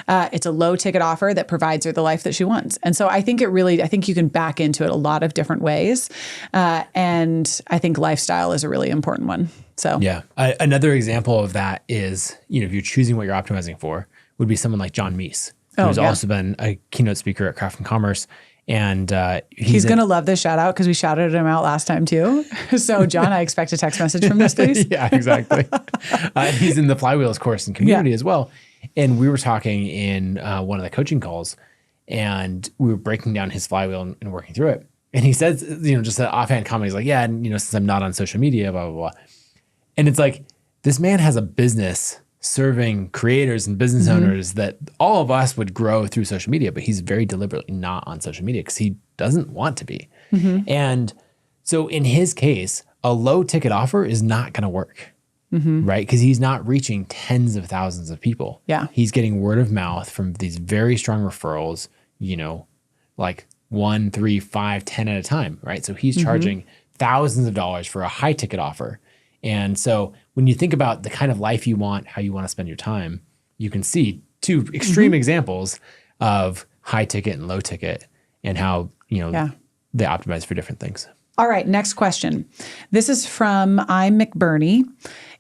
It's a low ticket offer that provides her the life that she wants. And so I think you can back into it a lot of different ways. And I think lifestyle is a really important one. So yeah. Another example of that is, if you're choosing what you're optimizing for, would be someone like John Meese, who's also been a keynote speaker at Craft and Commerce. And he's going to love this shout out because we shouted him out last time too. So John, I expect a text message from this, please. Yeah, exactly. He's in the Flywheels course and community as well. And we were talking in one of the coaching calls, and we were breaking down his flywheel and working through it. And he says, just an offhand comment, he's like, yeah, and since I'm not on social media, blah, blah, blah. And it's like, this man has a business serving creators and business owners that all of us would grow through social media, but he's very deliberately not on social media because he doesn't want to be. And so in his case, a low ticket offer is not going to work, right? Because he's not reaching tens of thousands of people. Yeah. He's getting word of mouth from these very strong referrals, like 1, 3, 5, 10 at a time, right? So he's charging thousands of dollars for a high ticket offer. And so when you think about the kind of life you want, how you want to spend your time, you can see two extreme examples of high ticket and low ticket and how, they optimize for different things. All right, next question. This is from I'm McBurney.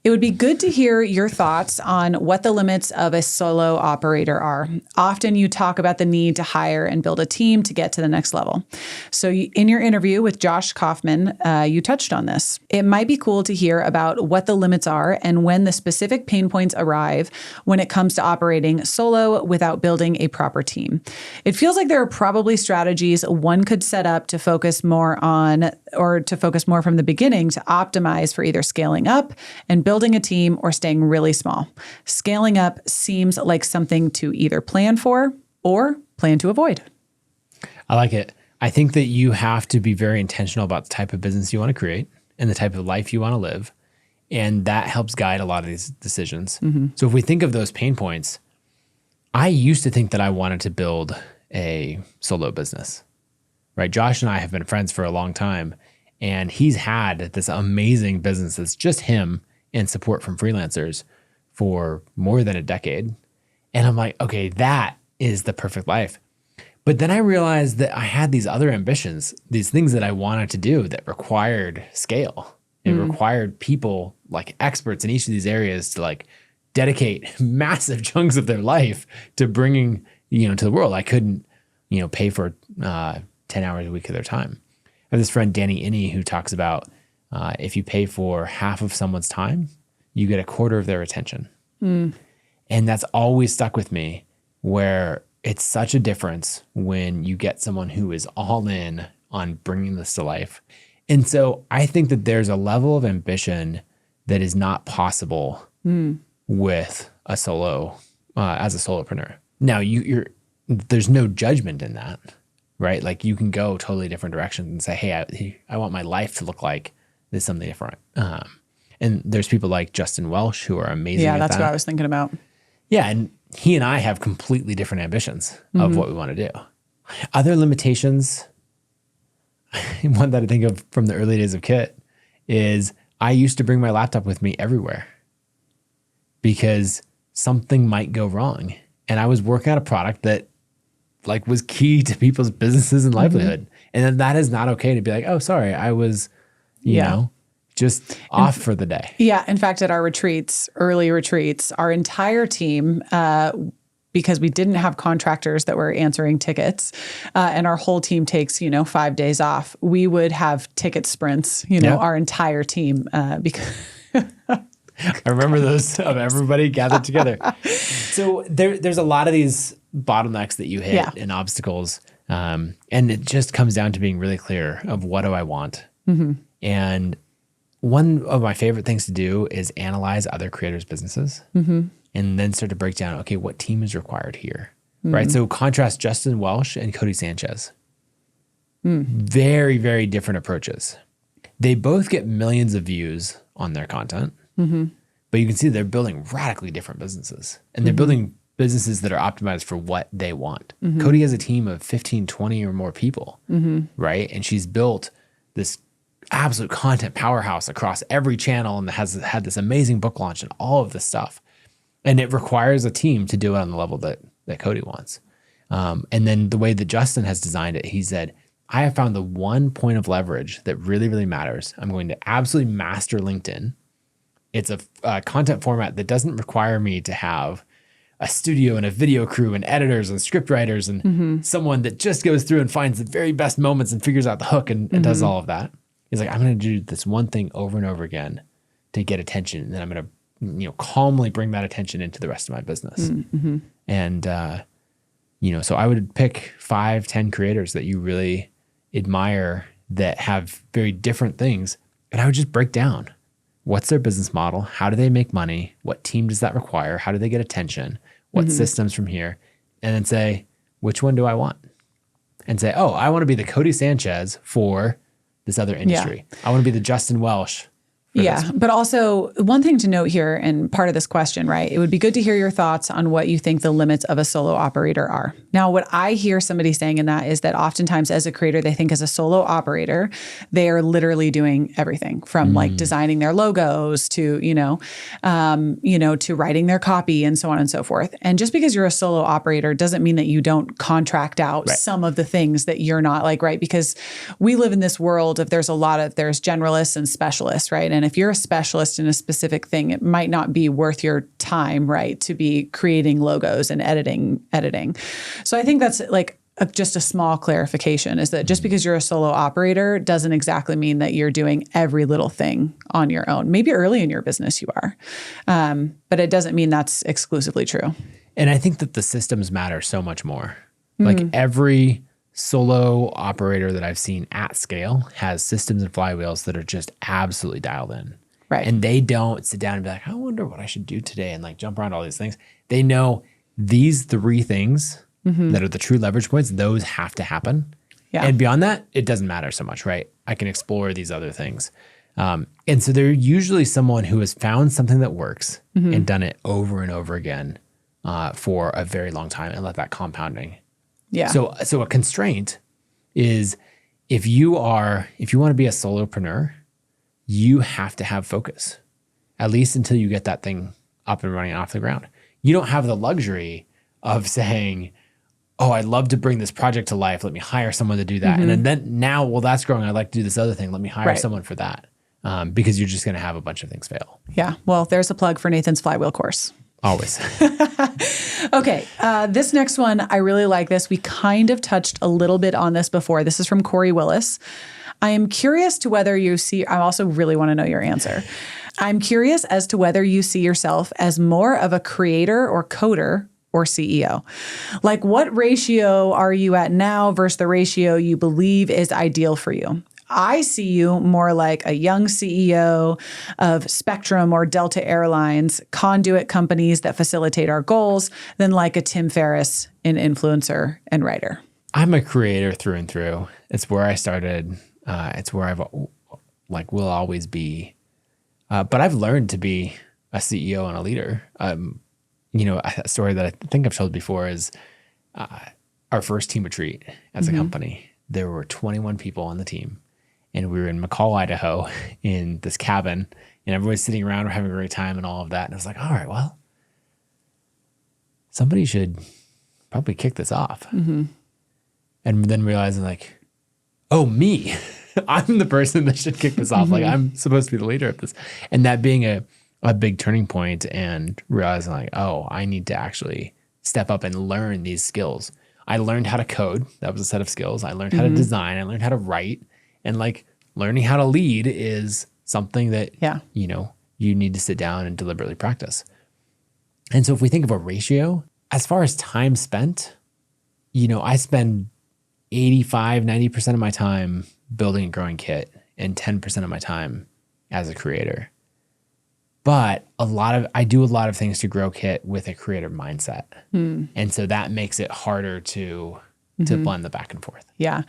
It would be good to hear your thoughts on what the limits of a solo operator are. Often you talk about the need to hire and build a team to get to the next level. So in your interview with Josh Kaufman, you touched on this. It might be cool to hear about what the limits are and when the specific pain points arrive when it comes to operating solo without building a proper team. It feels like there are probably strategies one could set up to focus more on, or to focus more from the beginning to optimize for either scaling up and building a team or staying really small. Scaling up seems like something to either plan for or plan to avoid. I like it. I think that you have to be very intentional about the type of business you want to create and the type of life you want to live. And that helps guide a lot of these decisions. So if we think of those pain points, I used to think that I wanted to build a solo business, right? Josh and I have been friends for a long time, and he's had this amazing business that's just him and support from freelancers for more than a decade. And I'm like, okay, that is the perfect life. But then I realized that I had these other ambitions, these things that I wanted to do that required scale. It required people like experts in each of these areas to like dedicate massive chunks of their life to bringing, to the world. I couldn't, pay for 10 hours a week of their time. I have this friend, Danny Inney, who talks about if you pay for half of someone's time, you get a quarter of their attention. And that's always stuck with me, where it's such a difference when you get someone who is all in on bringing this to life. And so I think that there's a level of ambition that is not possible with a solo, as a solopreneur. Now, there's no judgment in that, right? Like you can go totally different directions and say, hey, I want my life to look like this something different. And there's people like Justin Welsh who are amazing at that's that. what I was thinking about. Yeah, and he and I have completely different ambitions of what we want to do. Other limitations, one that I think of from the early days of Kit is I used to bring my laptop with me everywhere because something might go wrong. And I was working on a product that like was key to people's businesses and livelihood. And then that is not okay to be like, oh, sorry, I was, you know, just off for the day. Yeah. In fact, at our retreats, early retreats, our entire team, because we didn't have contractors that were answering tickets, and our whole team takes, 5 days off, we would have ticket sprints, our entire team, because I remember those of everybody gathered together. So there's a lot of these bottlenecks that you hit and obstacles. And it just comes down to being really clear of what do I want? And one of my favorite things to do is analyze other creators' businesses and then start to break down, okay, what team is required here, right? So contrast Justin Welsh and Cody Sanchez. Very, very different approaches. They both get millions of views on their content, but you can see they're building radically different businesses. And they're building businesses that are optimized for what they want. Cody has a team of 15, 20 or more people, right? And she's built this absolute content powerhouse across every channel and has had this amazing book launch and all of this stuff. And it requires a team to do it on the level that Cody wants. And then the way that Justin has designed it, he said, I have found the one point of leverage that really, really matters. I'm going to absolutely master LinkedIn. It's a content format that doesn't require me to have a studio and a video crew and editors and script writers and someone that just goes through and finds the very best moments and figures out the hook and does all of that. He's like, I'm going to do this one thing over and over again to get attention. And then I'm going to, calmly bring that attention into the rest of my business. And, so I would pick 5, 10 creators that you really admire that have very different things. And I would just break down what's their business model? How do they make money? What team does that require? How do they get attention? What systems from here? And then say, which one do I want? And say, oh, I want to be the Cody Sanchez for this other industry. I want to be the Justin Welsh. But also one thing to note here, and part of this question, right? It would be good to hear your thoughts on what you think the limits of a solo operator are. Now, what I hear somebody saying in that is that oftentimes as a creator, they think as a solo operator, they are literally doing everything from like designing their logos to, to writing their copy and so on and so forth. And just because you're a solo operator doesn't mean that you don't contract out some of the things that you're not like, right? Because we live in this world of there's generalists and specialists, right? And if you're a specialist in a specific thing, it might not be worth your time, right, to be creating logos and editing. So I think that's like just a small clarification is that just because you're a solo operator doesn't exactly mean that you're doing every little thing on your own. Maybe early in your business you are, but it doesn't mean that's exclusively true. And I think that the systems matter so much more. Like every solo operator that I've seen at scale has systems and flywheels that are just absolutely dialed in. Right. And they don't sit down and be like, I wonder what I should do today and like jump around all these things. They know these 3 things that are the true leverage points, those have to happen. Yeah. And beyond that, it doesn't matter so much, right? I can explore these other things. And so they're usually someone who has found something that works and done it over and over again for a very long time and let that compounding. Yeah. So a constraint is if you want to be a solopreneur, you have to have focus, at least until you get that thing up and running off the ground. You don't have the luxury of saying, oh, I'd love to bring this project to life. Let me hire someone to do that. And then now, well, that's growing. I'd like to do this other thing. Let me hire someone for that. Because you're just going to have a bunch of things fail. Yeah. Well, there's a plug for Nathan's flywheel course. Always. Okay. This next one, I really like this. We kind of touched a little bit on this before. This is from Corey Willis. I am curious to whether you see, I also really want to know your answer. I'm curious as to whether you see yourself as more of a creator or coder or CEO. Like what ratio are you at now versus the ratio you believe is ideal for you? I see you more like a young CEO of Spectrum or Delta Airlines, conduit companies that facilitate our goals, than like a Tim Ferriss, an influencer and writer. I'm a creator through and through. It's where I started. It's where I've will always be. But I've learned to be a CEO and a leader. A story that I think I've told before is our first team retreat as a company. There were 21 people on the team, and we were in McCall, Idaho, in this cabin, and everybody's sitting around, we're having a great time and all of that. And I was like, all right, well, somebody should probably kick this off. And then realizing like, oh, me, I'm the person that should kick this off. Like I'm supposed to be the leader of this. And that being a big turning point and realizing like, oh, I need to actually step up and learn these skills. I learned how to code. That was a set of skills. I learned how to design. I learned how to write. And like learning how to lead is something that, you need to sit down and deliberately practice. And so if we think of a ratio, as far as time spent, I spend 85, 90% of my time building and growing Kit and 10% of my time as a creator. But I do a lot of things to grow Kit with a creative mindset. And so that makes it harder to blend the back and forth. Yeah.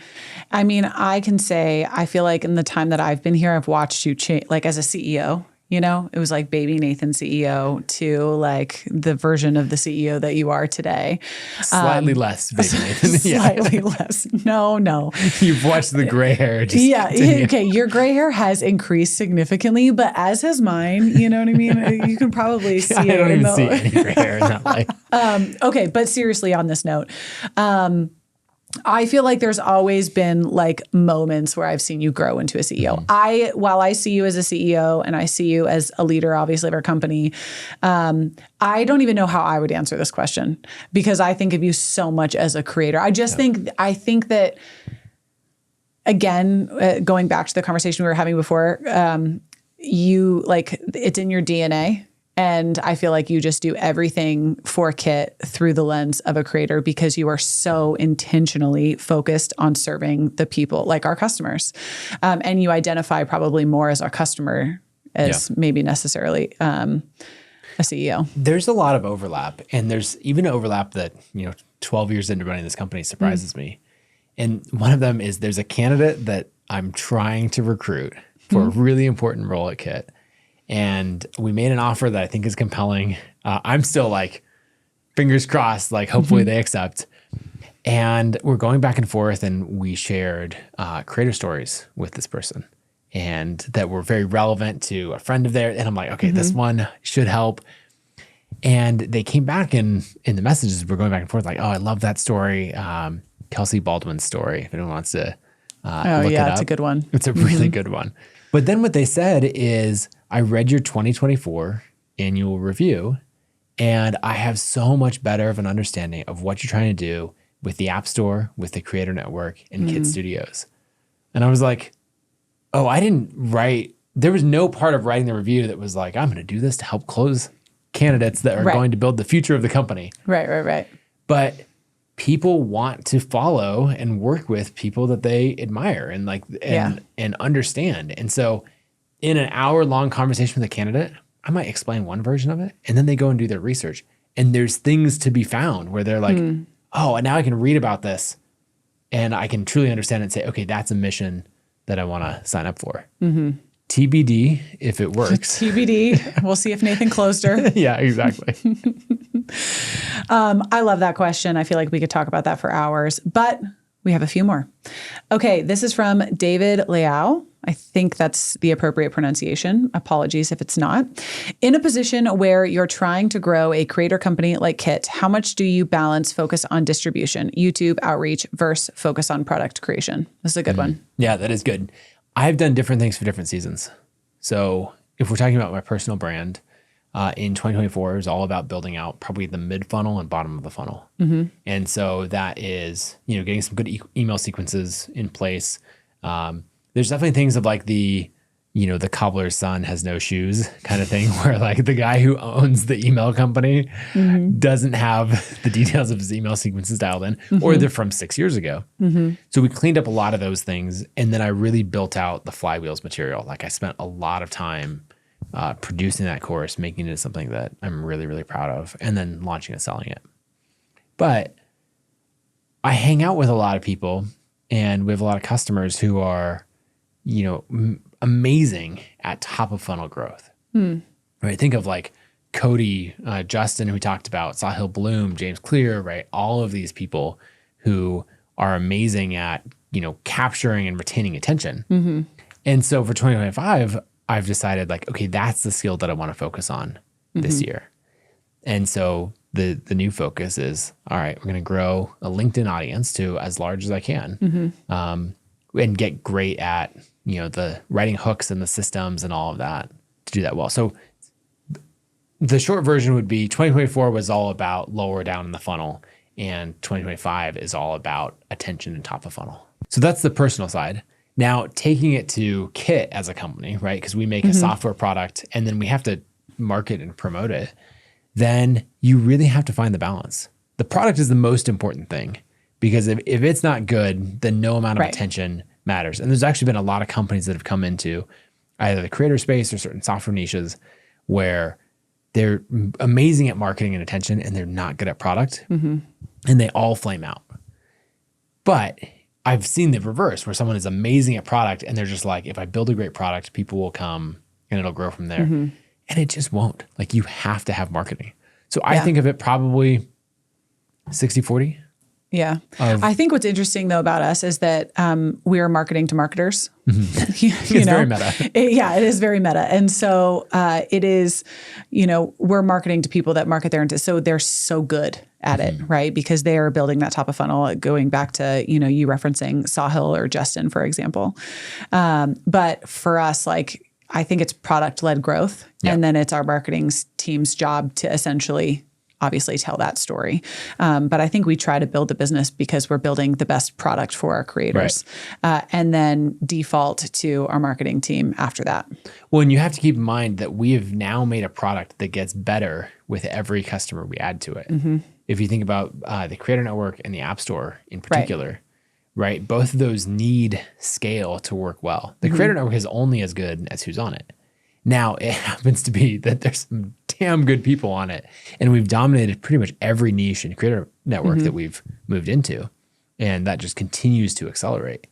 I mean, I can say, I feel like in the time that I've been here, I've watched you change, like as a CEO, it was like baby Nathan CEO to like the version of the CEO that you are today. Slightly less baby Nathan. Slightly less. No. You've watched the gray hair. Okay. Your gray hair has increased significantly, but as has mine, you know what I mean? You can probably see I don't even see any gray hair in that light. Okay. But seriously on this note, I feel like there's always been like moments where I've seen you grow into a CEO. While I see you as a CEO and I see you as a leader, obviously, of our company, I don't even know how I would answer this question because I think of you so much as a creator. I think that, again, going back to the conversation we were having before, you like it's in your DNA. And I feel like you just do everything for Kit through the lens of a creator because you are so intentionally focused on serving the people, like our customers. And you identify probably more as our customer as maybe necessarily a CEO. There's a lot of overlap. And there's even an overlap that, 12 years into running this company surprises me. And one of them is there's a candidate that I'm trying to recruit for a really important role at Kit. And we made an offer that I think is compelling. I'm still like, fingers crossed, like hopefully they accept. And we're going back and forth and we shared creator stories with this person and that were very relevant to a friend of theirs. And I'm like, okay, this one should help. And they came back in the messages, we're going back and forth like, oh, I love that story. Kelsey Baldwin's story, if anyone wants to look it up. It's a good one. It's a really good one. But then what they said is, I read your 2024 annual review, and I have so much better of an understanding of what you're trying to do with the App Store, with the Creator Network, and Kit Studios. And I was like, oh, I didn't write, there was no part of writing the review that was like, I'm going to do this to help close candidates that are going to build the future of the company. Right. But people want to follow and work with people that they admire and understand. And so in an hour-long conversation with a candidate, I might explain one version of it, and then they go and do their research. And there's things to be found where they're like, oh, and now I can read about this, and I can truly understand it and say, okay, that's a mission that I want to sign up for. TBD if it works. TBD. We'll see if Nathan closed her. Yeah, exactly. I love that question. I feel like we could talk about that for hours, but we have a few more. Okay, this is from David Liao. I think that's the appropriate pronunciation. Apologies if it's not. In a position where you're trying to grow a creator company like Kit, how much do you balance focus on distribution, YouTube outreach versus focus on product creation? This is a good one. Yeah, that is good. I've done different things for different seasons. So if we're talking about my personal brand, in 2024, it was all about building out probably the mid funnel and bottom of the funnel. And so that is, getting some good email sequences in place. There's definitely things of like the cobbler's son has no shoes kind of thing where like the guy who owns the email company doesn't have the details of his email sequences dialed in, or they're from 6 years ago. So we cleaned up a lot of those things. And then I really built out the flywheels material. Like I spent a lot of time producing that course, making it something that I'm really, really proud of, and then launching and selling it. But I hang out with a lot of people and we have a lot of customers who are, amazing at top of funnel growth. Right? Think of like Cody, Justin, who we talked about, Sahil Bloom, James Clear, right? All of these people who are amazing at, capturing and retaining attention. And so for 2025, I've decided like, okay, that's the skill that I want to focus on this year. And so the new focus is, all right, we're going to grow a LinkedIn audience to as large as I can, and get great at, the writing hooks and the systems and all of that to do that well. So the short version would be 2024 was all about lower down in the funnel, and 2025 is all about attention and top of funnel. So that's the personal side. Now taking it to Kit as a company, right? Because we make a software product and then we have to market and promote it. Then you really have to find the balance. The product is the most important thing, because if it's not good, then no amount of attention matters. And there's actually been a lot of companies that have come into either the creator space or certain software niches where they're amazing at marketing and attention and they're not good at product, and they all flame out. But I've seen the reverse, where someone is amazing at product and they're just like, if I build a great product, people will come and it'll grow from there. And it just won't. Like, you have to have marketing. So I think of it probably 60-40. Yeah. I think what's interesting though about us is that we are marketing to marketers. It's very meta. It is very meta. And so it is, we're marketing to people that market their intent. So they're so good at it, right? Because they are building that top of funnel, going back to, you referencing Sahil or Justin, for example. But for us, like, I think it's product-led growth. And then it's our marketing team's job to essentially obviously tell that story. But I think we try to build the business because we're building the best product for our creators, and then default to our marketing team after that. Well, and you have to keep in mind that we have now made a product that gets better with every customer we add to it. If you think about the Creator Network and the App Store in particular, right? Both of those need scale to work well. The Creator Network is only as good as who's on it. Now, it happens to be that there's some damn good people on it, and we've dominated pretty much every niche in Creator Network that we've moved into, and that just continues to accelerate.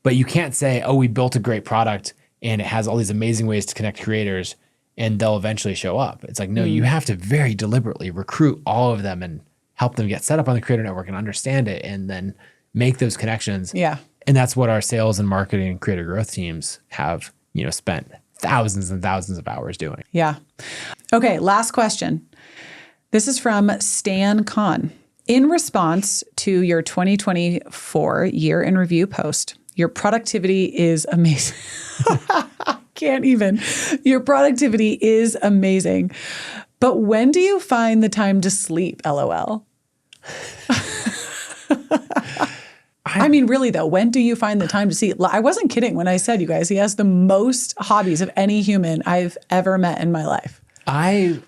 But you can't say, oh, we built a great product and it has all these amazing ways to connect creators and they'll eventually show up. It's like, no, you have to very deliberately recruit all of them and help them get set up on the Creator Network and understand it, and then make those connections. Yeah. And that's what our sales and marketing and creator growth teams have, spent thousands and thousands of hours doing. Yeah. Okay, last question. This is from Stan Kahn. In response to your 2024 year in review post, your productivity is amazing. Can't even. Your productivity is amazing. But when do you find the time to sleep, LOL? I mean, really though, when do you find the time to sleep? I wasn't kidding when I said, you guys, he has the most hobbies of any human I've ever met in my life. I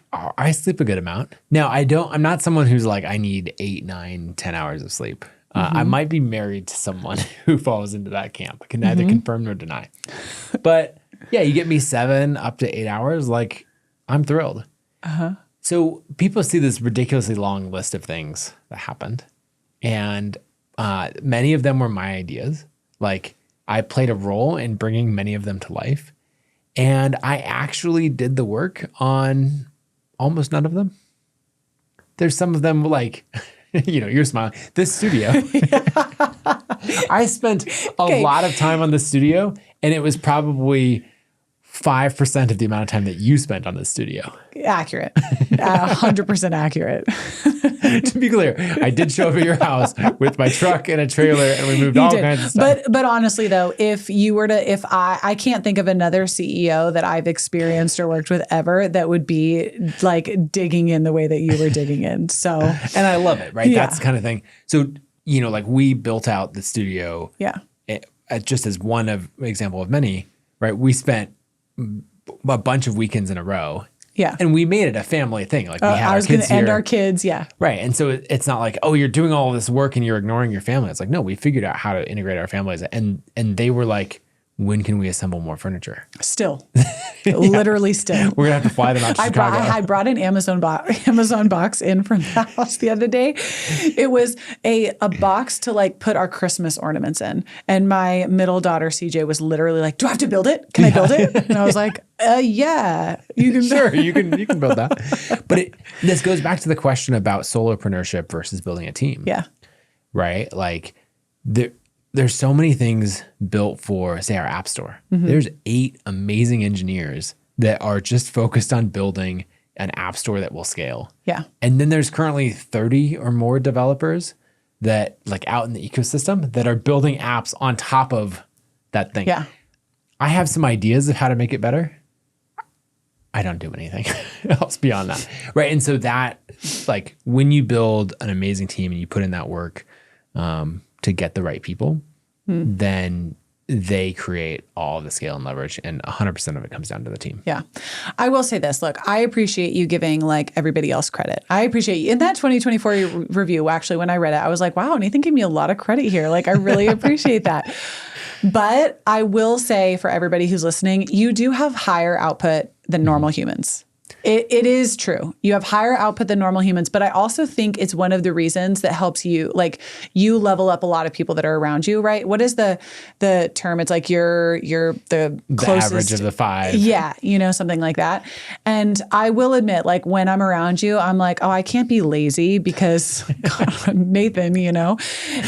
sleep a good amount. Now, I'm not someone who's like, I need 8, 9, 10 hours of sleep. I might be married to someone who falls into that camp. I can neither confirm nor deny. But yeah, you get me 7 up to 8 hours, like, I'm thrilled. So people see this ridiculously long list of things that happened, and many of them were my ideas. Like, I played a role in bringing many of them to life, and I actually did the work on almost none of them. There's some of them like, you're smiling. This studio, I spent a lot of time on the studio, and it was probably 5% of the amount of time that you spent on this studio. Accurate. 100% accurate. To be clear, I did show up at your house with my truck and a trailer, and we moved kinds of stuff. But honestly though, if I can't think of another CEO that I've experienced or worked with ever that would be like digging in the way that you were digging in. So, and I love it, right? Yeah. That's the kind of thing. So, like, we built out the studio. Yeah. Just as one example of many, right? We spent a bunch of weekends in a row. Yeah. And we made it a family thing. Like, we had I was going to end our kids. Yeah. Right. And so it's not like, oh, you're doing all this work and you're ignoring your family. It's like, no, we figured out how to integrate our families. And they were like when can we assemble more furniture? Still, literally still. We're gonna have to fly them out to Chicago. I brought an Amazon box in from the house the other day. It was a box to like put our Christmas ornaments in. And my middle daughter, CJ, was literally like, do I have to build it? Can I build it? And I was like, yeah, you can. Sure, you can build that. But this goes back to the question about solopreneurship versus building a team. Yeah. Right? Like there's so many things built for, say, our app store. There's 8 amazing engineers that are just focused on building an app store that will scale. Yeah. And then there's currently 30 or more developers that like out in the ecosystem that are building apps on top of that thing. Yeah. I have some ideas of how to make it better. I don't do anything else beyond that. Right. And so that, like, when you build an amazing team and you put in that work to get the right people, then they create all the scale and leverage, and 100% of it comes down to the team. Yeah. I will say this. Look, I appreciate you giving like everybody else credit. I appreciate you. In that 2024 review, actually, when I read it, I was like, wow, Nathan gave me a lot of credit here. Like, I really appreciate that. But I will say for everybody who's listening, you do have higher output than normal humans. It is true. You have higher output than normal humans, but I also think it's one of the reasons that helps you, like, you level up a lot of people that are around you, right? What is the term? It's like you're the closest. The average of the 5. Yeah, something like that. And I will admit, like, when I'm around you, I'm like, oh, I can't be lazy because God, Nathan,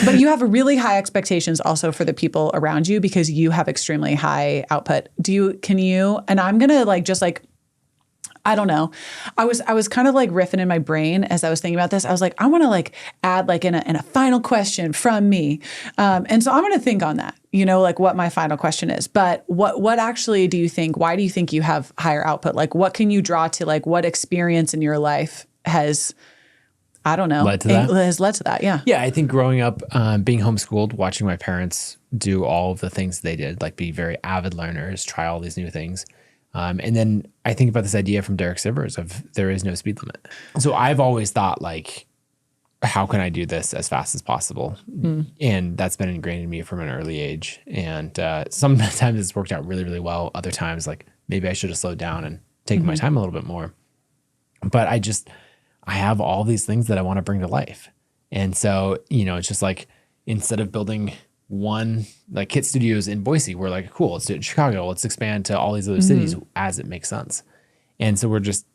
But you have really high expectations also for the people around you because you have extremely high output. And I'm gonna I don't know. I was kind of like riffing in my brain as I was thinking about this. I was like, I want to like add like in a final question from me. And so I'm going to think on that, like what my final question is. But what actually do you think, why do you think you have higher output? Like what can you draw to, like what experience in your life has, I don't know, led to that? Has led to that. Yeah. Yeah. I think growing up, being homeschooled, watching my parents do all of the things they did, like be very avid learners, try all these new things. And then I think about this idea from Derek Sivers of there is no speed limit. So I've always thought like, how can I do this as fast as possible? And that's been ingrained in me from an early age. And sometimes it's worked out really, really well. Other times, like maybe I should have slowed down and taken my time a little bit more. But I have all these things that I want to bring to life. And so, it's just like, instead of building one, like Kit Studios in Boise, we're like, cool, let's do it in Chicago. Let's expand to all these other cities as it makes sense. And so we're just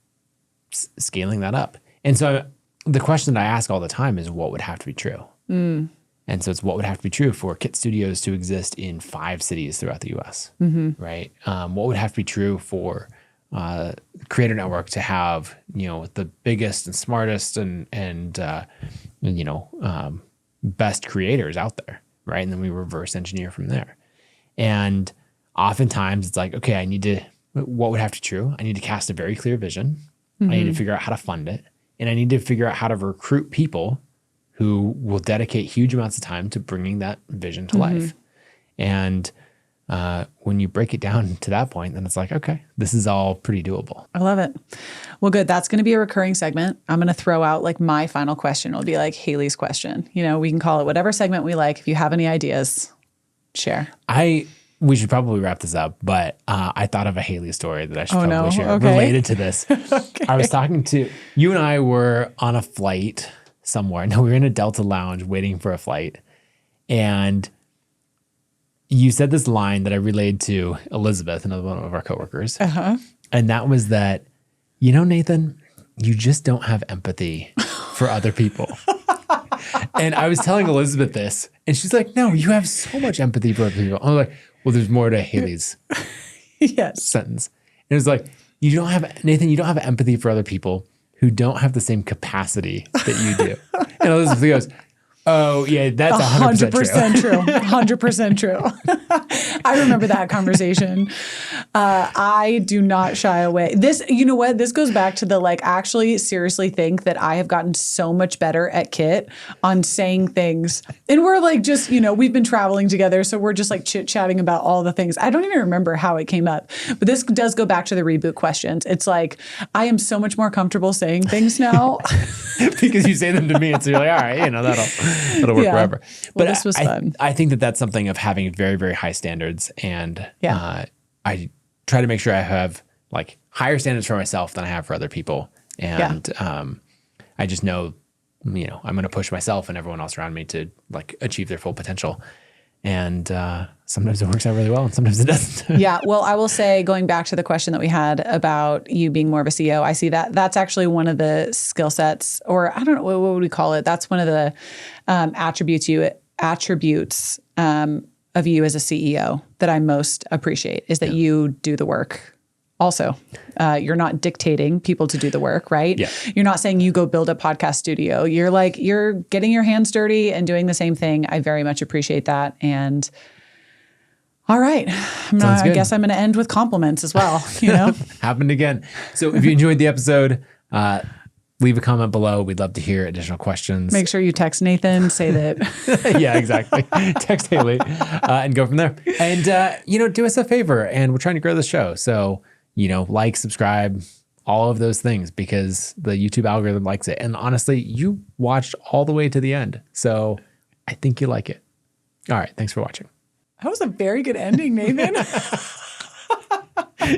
scaling that up. And so the question that I ask all the time is what would have to be true? And so it's what would have to be true for Kit Studios to exist in 5 cities throughout the US, right? What would have to be true for Creator Network to have, the biggest and smartest and best creators out there? Right. And then we reverse engineer from there. And oftentimes it's like, okay, what would have to be true? I need to cast a very clear vision. I need to figure out how to fund it. And I need to figure out how to recruit people who will dedicate huge amounts of time to bringing that vision to life. And when you break it down to that point, then it's like, okay, this is all pretty doable. I love it. Well, good. That's going to be a recurring segment. I'm going to throw out like my final question. It'll be like Haley's question. We can call it whatever segment we like. If you have any ideas, share. We should probably wrap this up, but I thought of a Haley story that I should probably share related to this. Okay. I was talking to, you and I were on a flight somewhere. No, we were in a Delta lounge waiting for a flight. And you said this line that I relayed to Elizabeth, another one of our coworkers. And that was that, Nathan, you just don't have empathy for other people. And I was telling Elizabeth this, and she's like, no, you have so much empathy for other people. I'm like, well, there's more to Haley's sentence. And it was like, Nathan, you don't have empathy for other people who don't have the same capacity that you do. And Elizabeth goes, oh, yeah, that's 100% true. 100% true. I remember that conversation. I do not shy away. This, you know what? This goes back to the actually seriously think that I have gotten so much better at Kit on saying things. And we're we've been traveling together. So we're just chit-chatting about all the things. I don't even remember how it came up. But this does go back to the reboot questions. It's like, I am so much more comfortable saying things now. Because you say them to me. And so you're like, all right, that'll... It'll work Yeah. forever. Well, But this was fun. I think that that's something of having very, very high standards. And I try to make sure I have like higher standards for myself than I have for other people. And I just know, I'm going to push myself and everyone else around me to like achieve their full potential. And sometimes it works out really well and sometimes it doesn't. Yeah. Well, I will say, going back to the question that we had about you being more of a CEO, I see that that's actually one of the skill sets, or I don't know, what would we call it? That's one of the attributes of you as a CEO that I most appreciate, is that you do the work. Also, you're not dictating people to do the work, right? Yeah. You're not saying you go build a podcast studio. You're getting your hands dirty and doing the same thing. I very much appreciate that. And all right, I guess I'm going to end with compliments as well. Happened again. So if you enjoyed the episode, leave a comment below. We'd love to hear additional questions. Make sure you text Nathan, say that. Yeah, exactly. Text Haley and go from there. And, do us a favor, and we're trying to grow the show. So, like, subscribe, all of those things, because the YouTube algorithm likes it. And honestly, you watched all the way to the end. So I think you like it. All right. Thanks for watching. That was a very good ending, Nathan.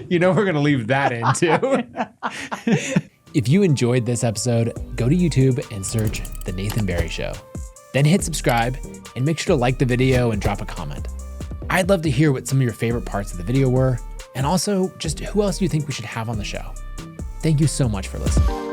We're going to leave that in too. If you enjoyed this episode, go to YouTube and search The Nathan Barry Show. Then hit subscribe and make sure to like the video and drop a comment. I'd love to hear what some of your favorite parts of the video were, and also just who else you think we should have on the show. Thank you so much for listening.